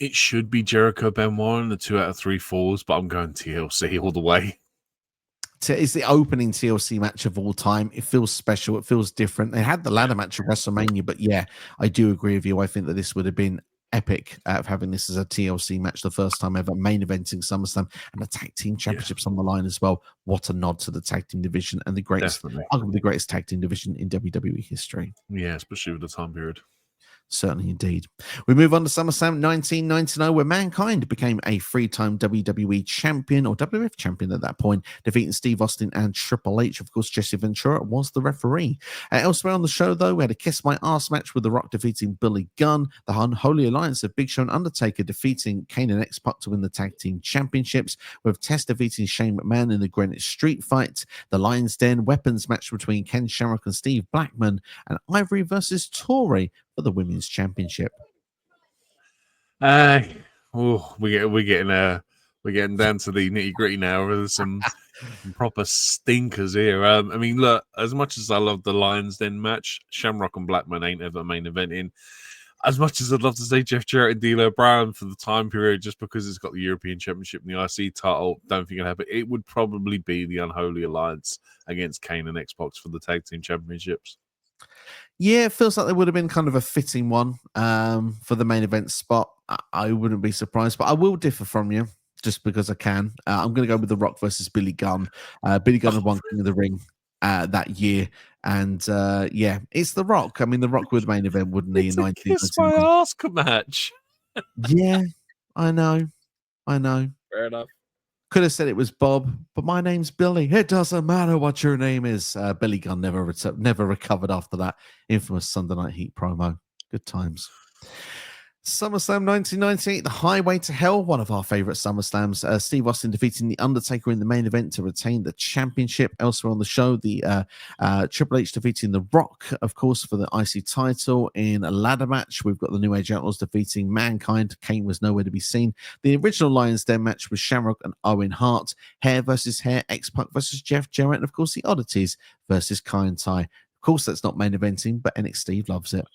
It should be Jericho Benoit in the 2 out of 3 falls, but I'm going TLC all the way. It's the opening TLC match of all time. It feels special. It feels different. They had the ladder match at WrestleMania, but yeah, I do agree with you. I think that this would have been epic of having this as a TLC match, the first time ever main eventing SummerSlam, and the tag team championships on the line as well. What a nod to the tag team division and the greatest, Definitely. arguably the greatest tag team division in WWE history. Yeah, especially with the time period. Certainly indeed. We move on to SummerSlam 1999, where Mankind became a three-time WWE champion, or WWF champion at that point, defeating Steve Austin and Triple H. Of course, Jesse Ventura was the referee. Elsewhere on the show, though, we had a Kiss My Ass match with The Rock defeating Billy Gunn, the Unholy Alliance of Big Show and Undertaker defeating Kane and X-Pac to win the tag team championships, with Test defeating Shane McMahon in the Greenwich Street fight, the Lion's Den weapons match between Ken Shamrock and Steve Blackman, and Ivory versus Tori for the women's championship. We're getting down to the nitty gritty now. There's some proper stinkers here. I mean, look, as much as I love the Lions Den match, Shamrock and Blackman ain't ever main eventing. As much as I'd love to say Jeff Jarrett and D'Lo Brown for the time period, just because it's got the European Championship and the IC title, don't think it'll happen. It would probably be the Unholy Alliance against Kane and Xbox for the tag team championships. Yeah, it feels like there would have been kind of a fitting one for the main event spot. I wouldn't be surprised, but I will differ from you just because I can. I'm going to go with The Rock versus Billy Gunn. Billy Gunn had won King of the Ring that year. And yeah, it's The Rock. I mean, The Rock would main event, wouldn't he? It's In a Kiss My Ass match. Yeah, I know. Fair enough. Could have said it was Bob, but my name's Billy. It doesn't matter what your name is. Billy Gunn never recovered after that infamous Sunday Night Heat promo. Good times. SummerSlam 1998, The Highway to Hell, one of our favorite SummerSlams. Steve Austin defeating The Undertaker in the main event to retain the championship. Elsewhere on the show, the Triple H defeating The Rock, of course, for the IC title. In a ladder match, we've got the New Age Outlaws defeating Mankind. Kane was nowhere to be seen. The original Lions Den match was Shamrock and Owen Hart. Hair versus Hair, X-Pac versus Jeff Jarrett, and of course, the Oddities versus Kai and Tai. Of course, that's not main eventing, but NXT loves it.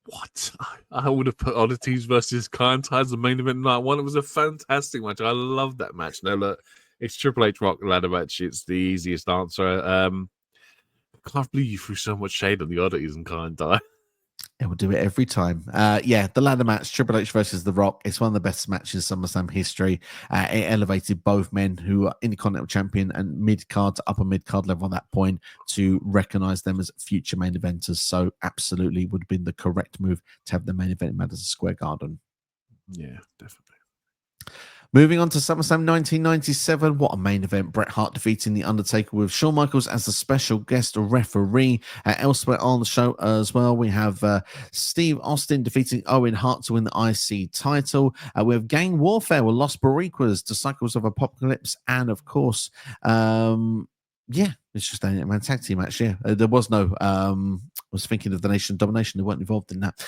What? I would have put Oddities versus Kai and Tai as the main event night one. It was a fantastic match. I love that match. No, look, it's Triple H Rock ladder match. It's the easiest answer. I can't believe you threw so much shade on the Oddities and Kai and Tai. It will do it every time. Yeah, the ladder match, Triple H versus The Rock. It's one of the best matches in SummerSlam history. It elevated both men who are Intercontinental Champion and mid-card to upper mid-card level at that point to recognize them as future main eventers. So absolutely would have been the correct move to have the main event in Madison Square Garden. Yeah, definitely. Moving on to SummerSlam 1997, what a main event. Bret Hart defeating The Undertaker with Shawn Michaels as the special guest referee. Elsewhere on the show as well, we have Steve Austin defeating Owen Hart to win the IC title. We have Gang Warfare with Los Boricuas to Cycles of Apocalypse. And of course, yeah, it's just a man tag team match. Yeah, there was no. I was thinking of the Nation Domination. They weren't involved in that.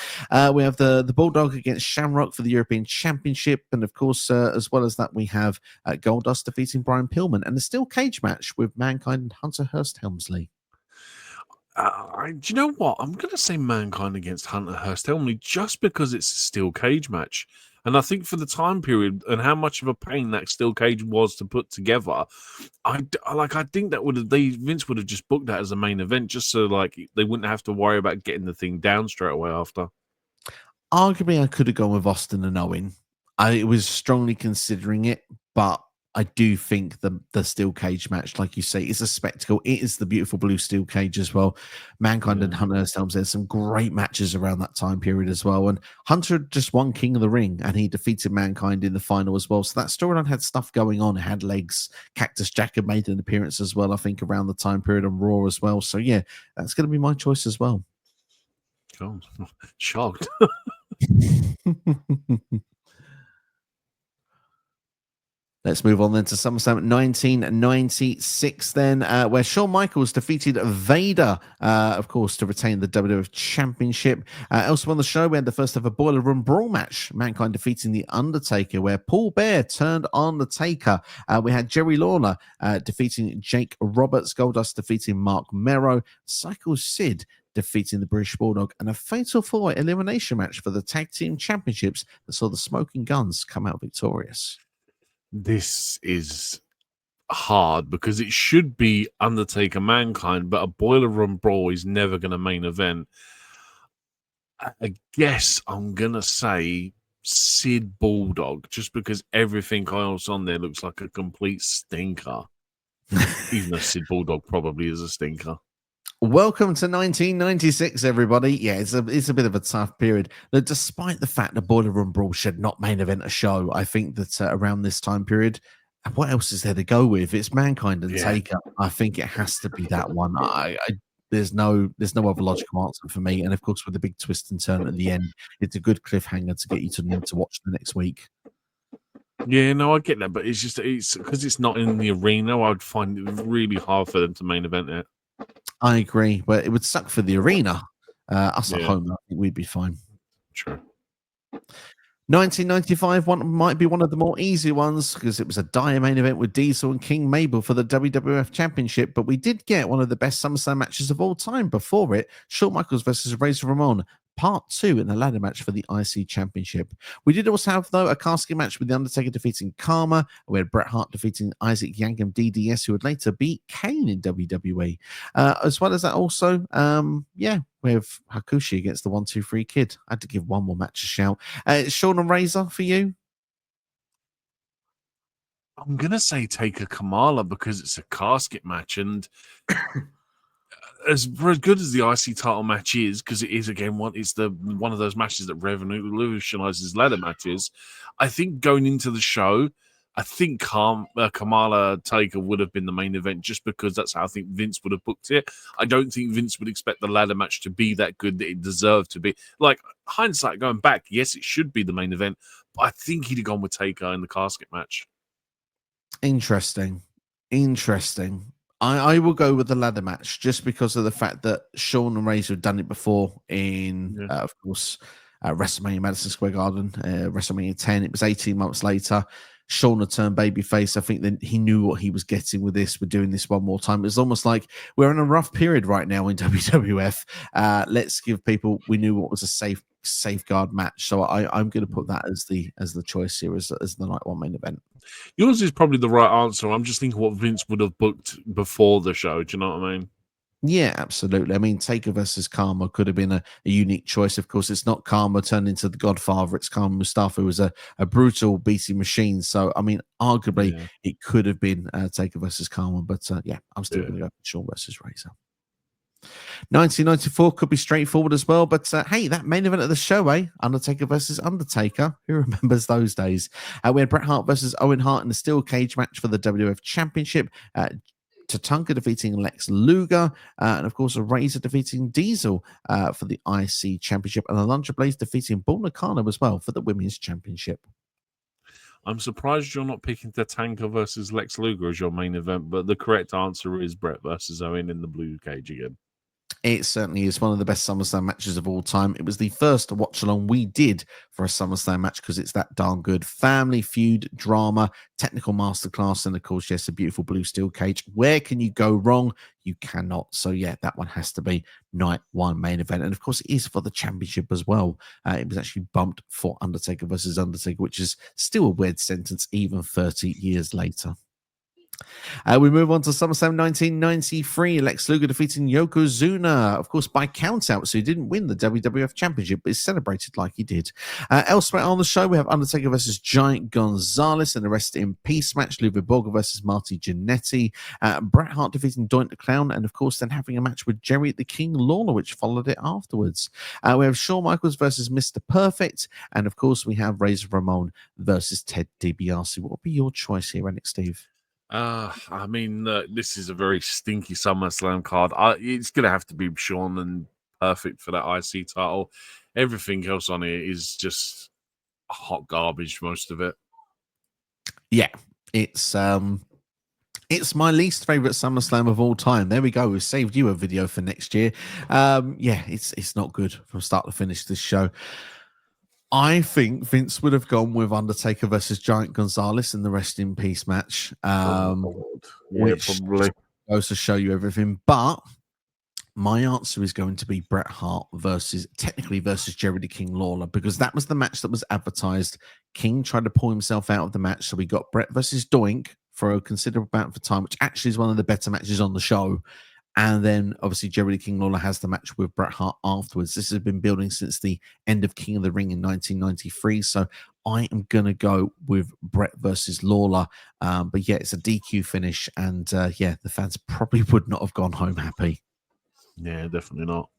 We have the Bulldog against Shamrock for the European Championship, and of course, as well as that, we have Goldust defeating Brian Pillman, and the steel cage match with Mankind and Hunter Hearst Helmsley. Do you know what? I'm going to say Mankind against Hunter Hearst Helmsley just because it's a steel cage match. And I think for the time period and how much of a pain that steel cage was to put together, I think that Vince would have just booked that as a main event just so like they wouldn't have to worry about getting the thing down straight away after. Arguably, I could have gone with Austin and Owen. I was strongly considering it, but I do think the steel cage match, like you say, is a spectacle. It is the beautiful blue steel cage as well. Mankind and Hunter Helmsley, there's some great matches around that time period as well. And Hunter just won King of the Ring, and he defeated Mankind in the final as well. So that storyline had stuff going on. It had legs. Cactus Jack had made an appearance as well, I think, around the time period on Raw as well. So yeah, that's going to be my choice as well. God, shocked. Let's move on then to SummerSlam 1996 then, where Shawn Michaels defeated Vader, of course, to retain the WWF Championship. Also on the show, we had the first ever Boiler Room Brawl match, Mankind defeating The Undertaker, where Paul Bear turned on The Taker. We had Jerry Lawler defeating Jake Roberts, Goldust defeating Mark Mero, Psycho Sid defeating the British Bulldog, and a fatal four-way elimination match for the Tag Team Championships that saw the Smoking Guns come out victorious. This is hard because it should be Undertaker Mankind, but a Boiler Room Brawl is never going to main event. I guess I'm gonna say Sid Bulldog, just because everything else on there looks like a complete stinker. Even though Sid Bulldog probably is a stinker. Welcome to 1996, everybody. Yeah, it's a bit of a tough period. But despite the fact the Boiler Room Brawl should not main event a show, I think that around this time period, what else is there to go with? It's Mankind and Yeah. Taker. I think it has to be that one. There's no other logical answer for me. And of course, with the big twist and turn at the end, it's a good cliffhanger to get you to need to watch the next week. Yeah, no, I get that, but it's because it's not in the arena. I would find it really hard for them to main event it. I agree, but it would suck for the arena. Us at home, I think we'd be fine. True. 1995 might be one of the more easy ones because it was a dire main event with Diesel and King Mabel for the WWF Championship, but we did get one of the best SummerSlam matches of all time before it, Shawn Michaels versus Razor Ramon, Part 2 in the ladder match for the IC Championship. We did also have, though, a casket match with The Undertaker defeating Karma. We had Bret Hart defeating Isaac Yankem DDS, who would later beat Kane in WWE. As well as that, also, we have Hakushi against the 1-2-3 Kid. I had to give one more match a shout. Shawn and Razor for you? I'm gonna say Taker Kamala because it's a casket match, and as good as the IC title match is, because it is again one of those matches that revolutionizes ladder matches. I think going into the show, I think Kamala Taker would have been the main event just because that's how I think Vince would have booked it. I don't think Vince would expect the ladder match to be that good that it deserved to be. Like, hindsight going back, yes, it should be the main event, but I think he'd have gone with Taker in the casket match. Interesting. I will go with the ladder match just because of the fact that Shawn and Razor had done it before in, of course, WrestleMania Madison Square Garden, WrestleMania 10. It was 18 months later. Shawn had turned babyface. I think that he knew what he was getting with this. We're doing this one more time. It's almost like we're in a rough period right now in WWF. Let's give people, we knew what was a safeguard match. So I'm going to put that as the choice here as the night one main event. Yours is probably the right answer. I'm just thinking what Vince would have booked before the show. Do you know what I mean? Yeah, absolutely. I mean, Taker versus Karma could have been a unique choice. Of course, it's not Karma turned into the Godfather. It's Karma Mustafa, who was a brutal beating machine. So, I mean, arguably, it could have been Taker versus Karma. But I'm still going to go with Shawn versus Razor. 1994 could be straightforward as well, but hey, that main event of the show, Undertaker versus Undertaker. Who remembers those days? We had Bret Hart versus Owen Hart in a steel cage match for the WWF Championship. Tatanka defeating Lex Luger, and of course, a Razor defeating Diesel for the IC Championship, and Alundra Blaze defeating Bull Nakano as well for the Women's Championship. I'm surprised you're not picking Tatanka versus Lex Luger as your main event, but the correct answer is Bret versus Owen in the blue cage again. It certainly is one of the best SummerSlam matches of all time. It was the first watch along we did for a SummerSlam match because it's that darn good. Family feud, drama, technical masterclass, and of course, yes, a beautiful blue steel cage. Where can you go wrong? You cannot. So yeah, that one has to be night one main event. And of course, it is for the championship as well. It was actually bumped for Undertaker versus Undertaker, which is still a weird sentence even 30 years later. We move on to SummerSlam 1993. Lex Luger defeating Yokozuna, of course, by countout. So he didn't win the WWF Championship, but he's celebrated like he did. Elsewhere on the show, we have Undertaker versus Giant Gonzalez and the Rest in Peace match. Ludwig Borger versus Marty Jannetty. Bret Hart defeating Doink the Clown, and of course, then having a match with Jerry the King Lawler, which followed it afterwards. We have Shawn Michaels versus Mr. Perfect, and of course, we have Razor Ramon versus Ted DiBiase. What would be your choice here, Rennick Steve? I mean, this is a very stinky SummerSlam card. It's going to have to be Shawn and Perfect for that IC title. Everything else on it is just hot garbage, most of it. Yeah, it's my least favorite SummerSlam of all time. There we go. We've saved you a video for next year. It's not good from start to finish, this show. I think Vince would have gone with Undertaker versus Giant Gonzalez in the Rest in Peace match, which probably goes to show you everything. But my answer is going to be Bret Hart versus Jerry the King Lawler, because that was the match that was advertised. King tried to pull himself out of the match, so we got Bret versus Doink for a considerable amount of time, which actually is one of the better matches on the show. And then obviously Jerry King Lawler has the match with Bret Hart afterwards. This has been building since the end of King of the Ring in 1993. So I am going to go with Bret versus Lawler. But yeah, it's a DQ finish. And yeah, the fans probably would not have gone home happy. Yeah, definitely not.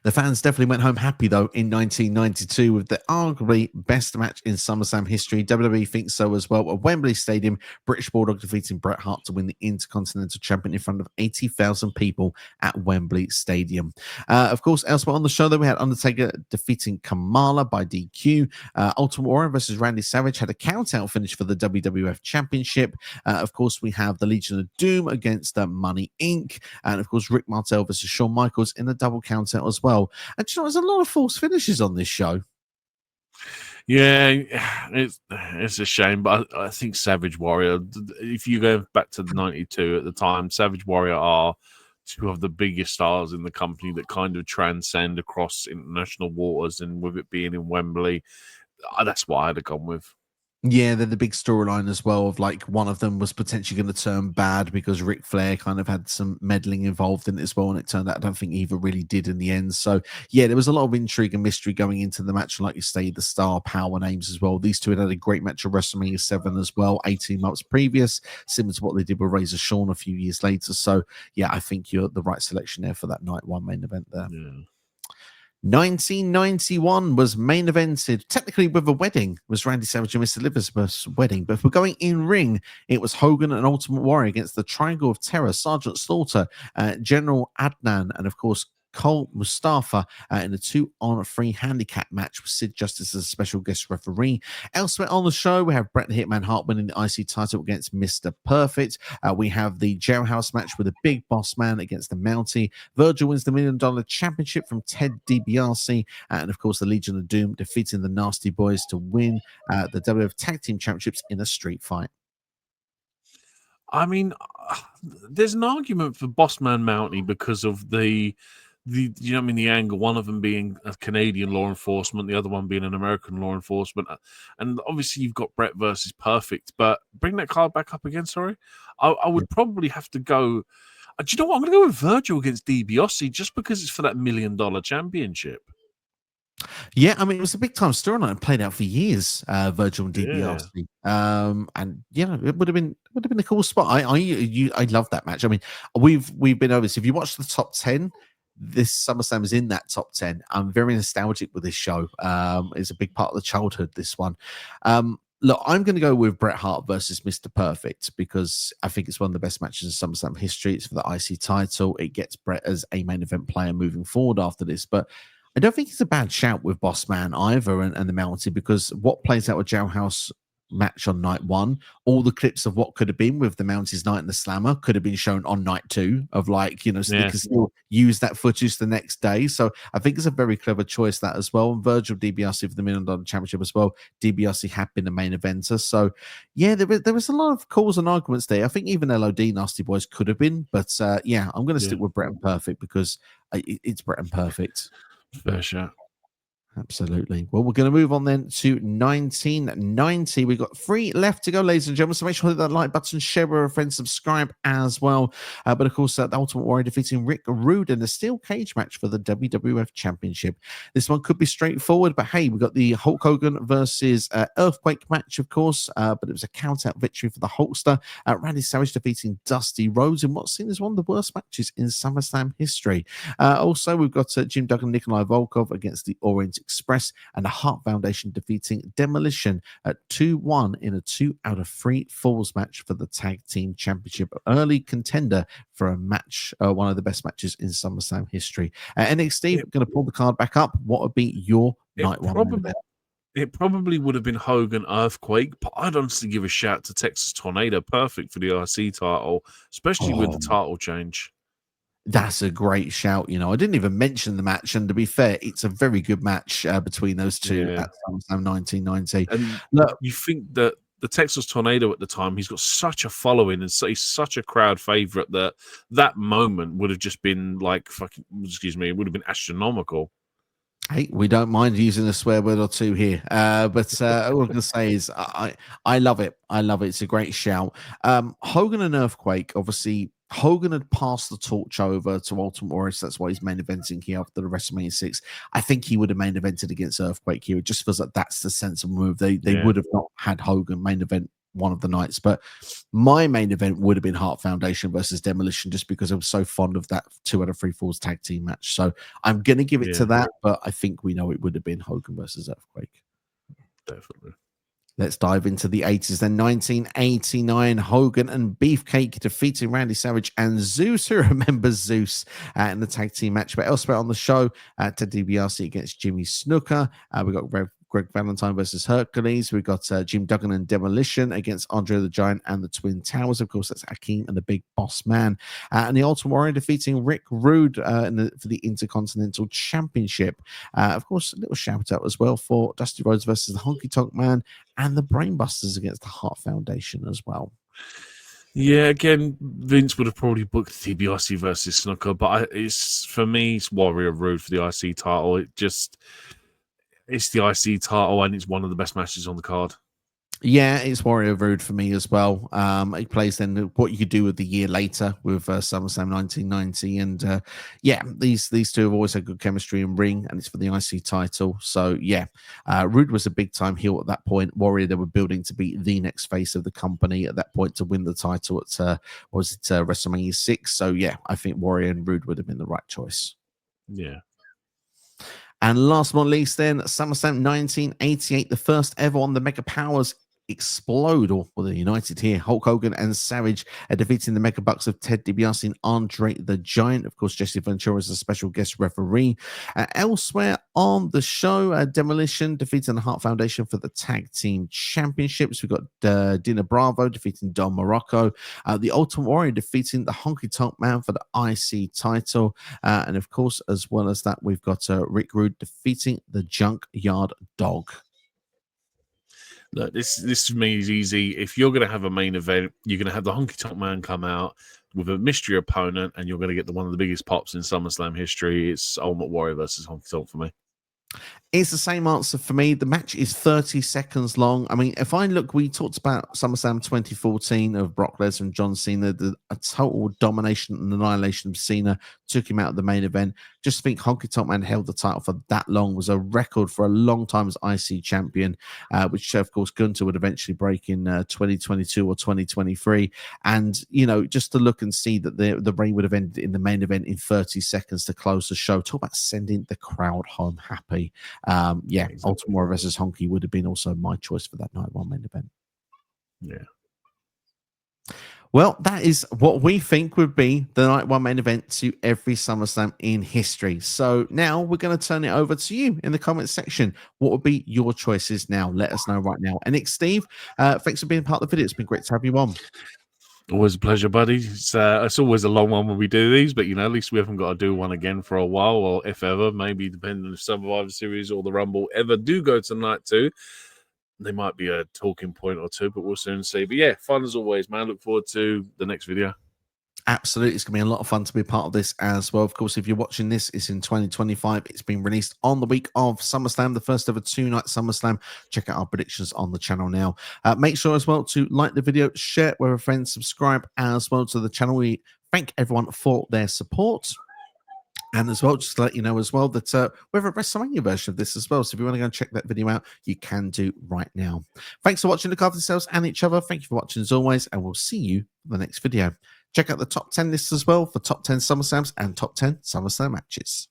The fans definitely went home happy, though, in 1992 with the arguably best match in SummerSlam history. WWE thinks so as well. At Wembley Stadium, British Bulldog defeating Bret Hart to win the Intercontinental Champion in front of 80,000 people at Wembley Stadium. Of course, elsewhere on the show, though, we had Undertaker defeating Kamala by DQ. Ultimate Warrior versus Randy Savage had a count-out finish for the WWF Championship. Of course, we have the Legion of Doom against Money Inc. And, of course, Rick Martel versus Shawn Michaels in a double count-out as well. And you know, there's a lot of false finishes on this show. Yeah, it's a shame, but I think Savage Warrior, if you go back to the 92 at the time, Savage Warrior are two of the biggest stars in the company that kind of transcend across international waters, and with it being in Wembley, that's what I'd have gone with. Yeah, they're the big storyline as well of like one of them was potentially going to turn bad because Ric Flair kind of had some meddling involved in it as well. And it turned out I don't think either really did in the end. So yeah, there was a lot of intrigue and mystery going into the match. And like you say, the star power names as well. These two had a great match at WrestleMania 7 as well, 18 months previous, similar to what they did with Razor Shawn a few years later. So yeah, I think you're the right selection there for that night one main event there. Yeah. 1991 was main evented technically with a wedding. It was Randy Savage and Mr. Elizabeth's wedding, but if we're going in ring, it was Hogan and Ultimate Warrior against the Triangle of Terror, Sergeant Slaughter, General Adnan, and of course Cole Mustafa in a 2-on-3 handicap match with Sid Justice as a special guest referee. Elsewhere on the show, we have Bret the Hitman Hart winning the IC title against Mr. Perfect. We have the jailhouse match with the Big Boss Man against the Mountie. Virgil wins the $1 Million Championship from Ted DiBiase. And of course, the Legion of Doom defeating the Nasty Boys to win the WWF Tag Team Championships in a street fight. I mean, there's an argument for Bossman Mountie because of the you know what I mean, the angle, one of them being a Canadian law enforcement, the other one being an American law enforcement. And obviously you've got Bret versus Perfect, but bring that card back up again, sorry. I would probably have to go. Do you know what? I'm going to go with Virgil against DiBiase just because it's for that $1 Million Championship. Yeah, I mean, it was a big time storyline. It played out for years, Virgil and DiBiase. And you know, it would have been a cool spot. I love that match. I mean, we've been over this. If you watch the top 10, this SummerSlam is in that top 10. I'm very nostalgic with this show. It's a big part of the childhood, this one. Look, I'm going to go with Bret Hart versus Mr. Perfect because I think it's one of the best matches in SummerSlam history. It's for the IC title. It gets Bret as a main event player moving forward after this. But I don't think it's a bad shout with Boss Man either and the Mountie, because what plays out with Jailhouse match on night one, all the clips of what could have been with the Mountie's night and the Slammer could have been shown on night two of like, you know, so they can still use that footage the next day. So I think it's a very clever choice that as well. And Virgil DiBiase for the $1 Million Championship as well. DiBiase had been the main eventer. So yeah, there was a lot of calls and arguments there. I think even LOD Nasty Boys could have been, but yeah, I'm going to stick with Bret and Perfect because it's Bret and Perfect. Fair shot. Absolutely. Well, we're going to move on then to 1990. We've got 3 left to go, ladies and gentlemen. So make sure to hit that like button, share with a friend, subscribe as well. But of course, the Ultimate Warrior defeating Rick Rude in a steel cage match for the WWF Championship. This one could be straightforward, but hey, we've got the Hulk Hogan versus Earthquake match, of course. But it was a count-out victory for the Hulkster. Randy Savage defeating Dusty Rhodes in what's seen as one of the worst matches in SummerSlam history. Also, we've got Jim Duggan, Nikolai Volkov against the Orient Express, and the Hart Foundation defeating Demolition at 2-1 in a 2-out-of-3 falls match for the Tag Team Championship. Early contender for a match, one of the best matches in SummerSlam history. NXT, going to pull the card back up. What would be your night one? It probably would have been Hogan Earthquake, but I'd honestly give a shout to Texas Tornado. Perfect for the IC title, especially with the title change. That's a great shout. You know, I didn't even mention the match, and to be fair, it's a very good match between those two at SummerSlam 1990. And look, you think that the Texas Tornado at the time, he's got such a following and he's such a crowd favorite that that moment would have just been like fucking. Excuse me, it would have been astronomical. Hey, we don't mind using a swear word or two here, but all I'm going to say is I love it. I love it. It's a great shout. Hogan and Earthquake, obviously, Hogan had passed the torch over to Ultimate Warrior, so that's why he's main eventing here after the WrestleMania 6. I think he would have main evented against Earthquake here. It just feels like that's the sensible move. They would have not had Hogan main event one of the nights, but my main event would have been Heart Foundation versus Demolition, just because I was so fond of that 2 out of 3 falls tag team match. So I'm going to give it to that, but I think we know it would have been Hogan versus Earthquake. Definitely. Let's dive into the 80s. Then 1989, Hogan and Beefcake defeating Randy Savage and Zeus. Who remembers Zeus in the tag team match? But elsewhere on the show, Ted DiBiase against Jimmy Snuka. We got Greg Valentine versus Hercules. We got Jim Duggan and Demolition against Andre the Giant and the Twin Towers. Of course, that's Hakeem and the Big Boss Man. And the Ultimate Warrior defeating Rick Rude for the Intercontinental Championship. Of course, a little shout out as well for Dusty Rhodes versus the Honky Tonk Man and the Brainbusters against the Heart Foundation as well. Yeah, again, Vince would have probably booked DiBiase versus Snooker, but for me, it's Warrior Rude for the IC title. It's the IC title, and it's one of the best matches on the card. Yeah, it's Warrior Rude for me as well. It plays then what you could do with the year later with SummerSlam 1990, and these two have always had good chemistry in ring, and it's for the IC title. So yeah, Rude was a big time heel at that point. Warrior, they were building to be the next face of the company at that point to win the title at WrestleMania 6. So yeah, I think Warrior and Rude would have been the right choice. Yeah. And last but not least, then SummerSlam 1988, the first ever on the Mega Powers explode, or they're united here. Hulk Hogan and Savage are defeating the Mega Bucks of Ted DiBiase and Andre the Giant. Of course, Jesse Ventura is a special guest referee. Elsewhere on the show, Demolition defeating the Heart Foundation for the Tag Team Championships. We've got Dina Bravo defeating Don Morocco. The Ultimate Warrior defeating the Honky Tonk Man for the IC title. And of course, as well as that, we've got Rick Rude defeating the Junkyard Dog. Look, this for me is easy. If you're going to have a main event, you're going to have the Honky Tonk Man come out with a mystery opponent, and you're going to get one of the biggest pops in SummerSlam history. It's Ultimate Warrior versus Honky Tonk for me. It's the same answer for me. The match is 30 seconds long. I mean, if I look, we talked about SummerSlam 2014 of Brock Lesnar and John Cena, a total domination and annihilation of Cena took him out of the main event. Just think Honky Tonk Man held the title for that long, was a record for a long time as IC champion, which of course Gunther would eventually break in 2022 or 2023. And, you know, just to look and see that the reign would have ended in the main event in 30 seconds to close the show. Talk about sending the crowd home happy. Exactly. Ultimate Warrior versus Honky would have been also my choice for that night one main event. Yeah. Well, that is what we think would be the night one main event to every SummerSlam in history. So now we're going to turn it over to you in the comments section. What would be your choices now? Let us know right now. And Nick, Steve, thanks for being part of the video. It's been great to have you on. Always a pleasure, buddy. It's always a long one when we do these, but, you know, at least we haven't got to do one again for a while, or if ever, maybe depending on if Survivor Series or the Rumble ever do go tonight too. They might be a talking point or two, but we'll soon see. But yeah, fun as always, man. Look forward to the next video. Absolutely. It's going to be a lot of fun to be part of this as well. Of course, if you're watching this, it's in 2025. It's been released on the week of SummerSlam, the first ever 2-night SummerSlam. Check out our predictions on the channel now. Make sure as well to like the video, share it with a friend, subscribe as well to the channel. We thank everyone for their support. And as well, just to let you know as well that we have a WrestleMania version of this as well. So if you want to go and check that video out, you can do right now. Thanks for watching. Look after yourselves and each other. Thank you for watching as always, and we'll see you in the next video. Check out the top 10 lists as well for top 10 SummerSlams and top 10 SummerSlam matches.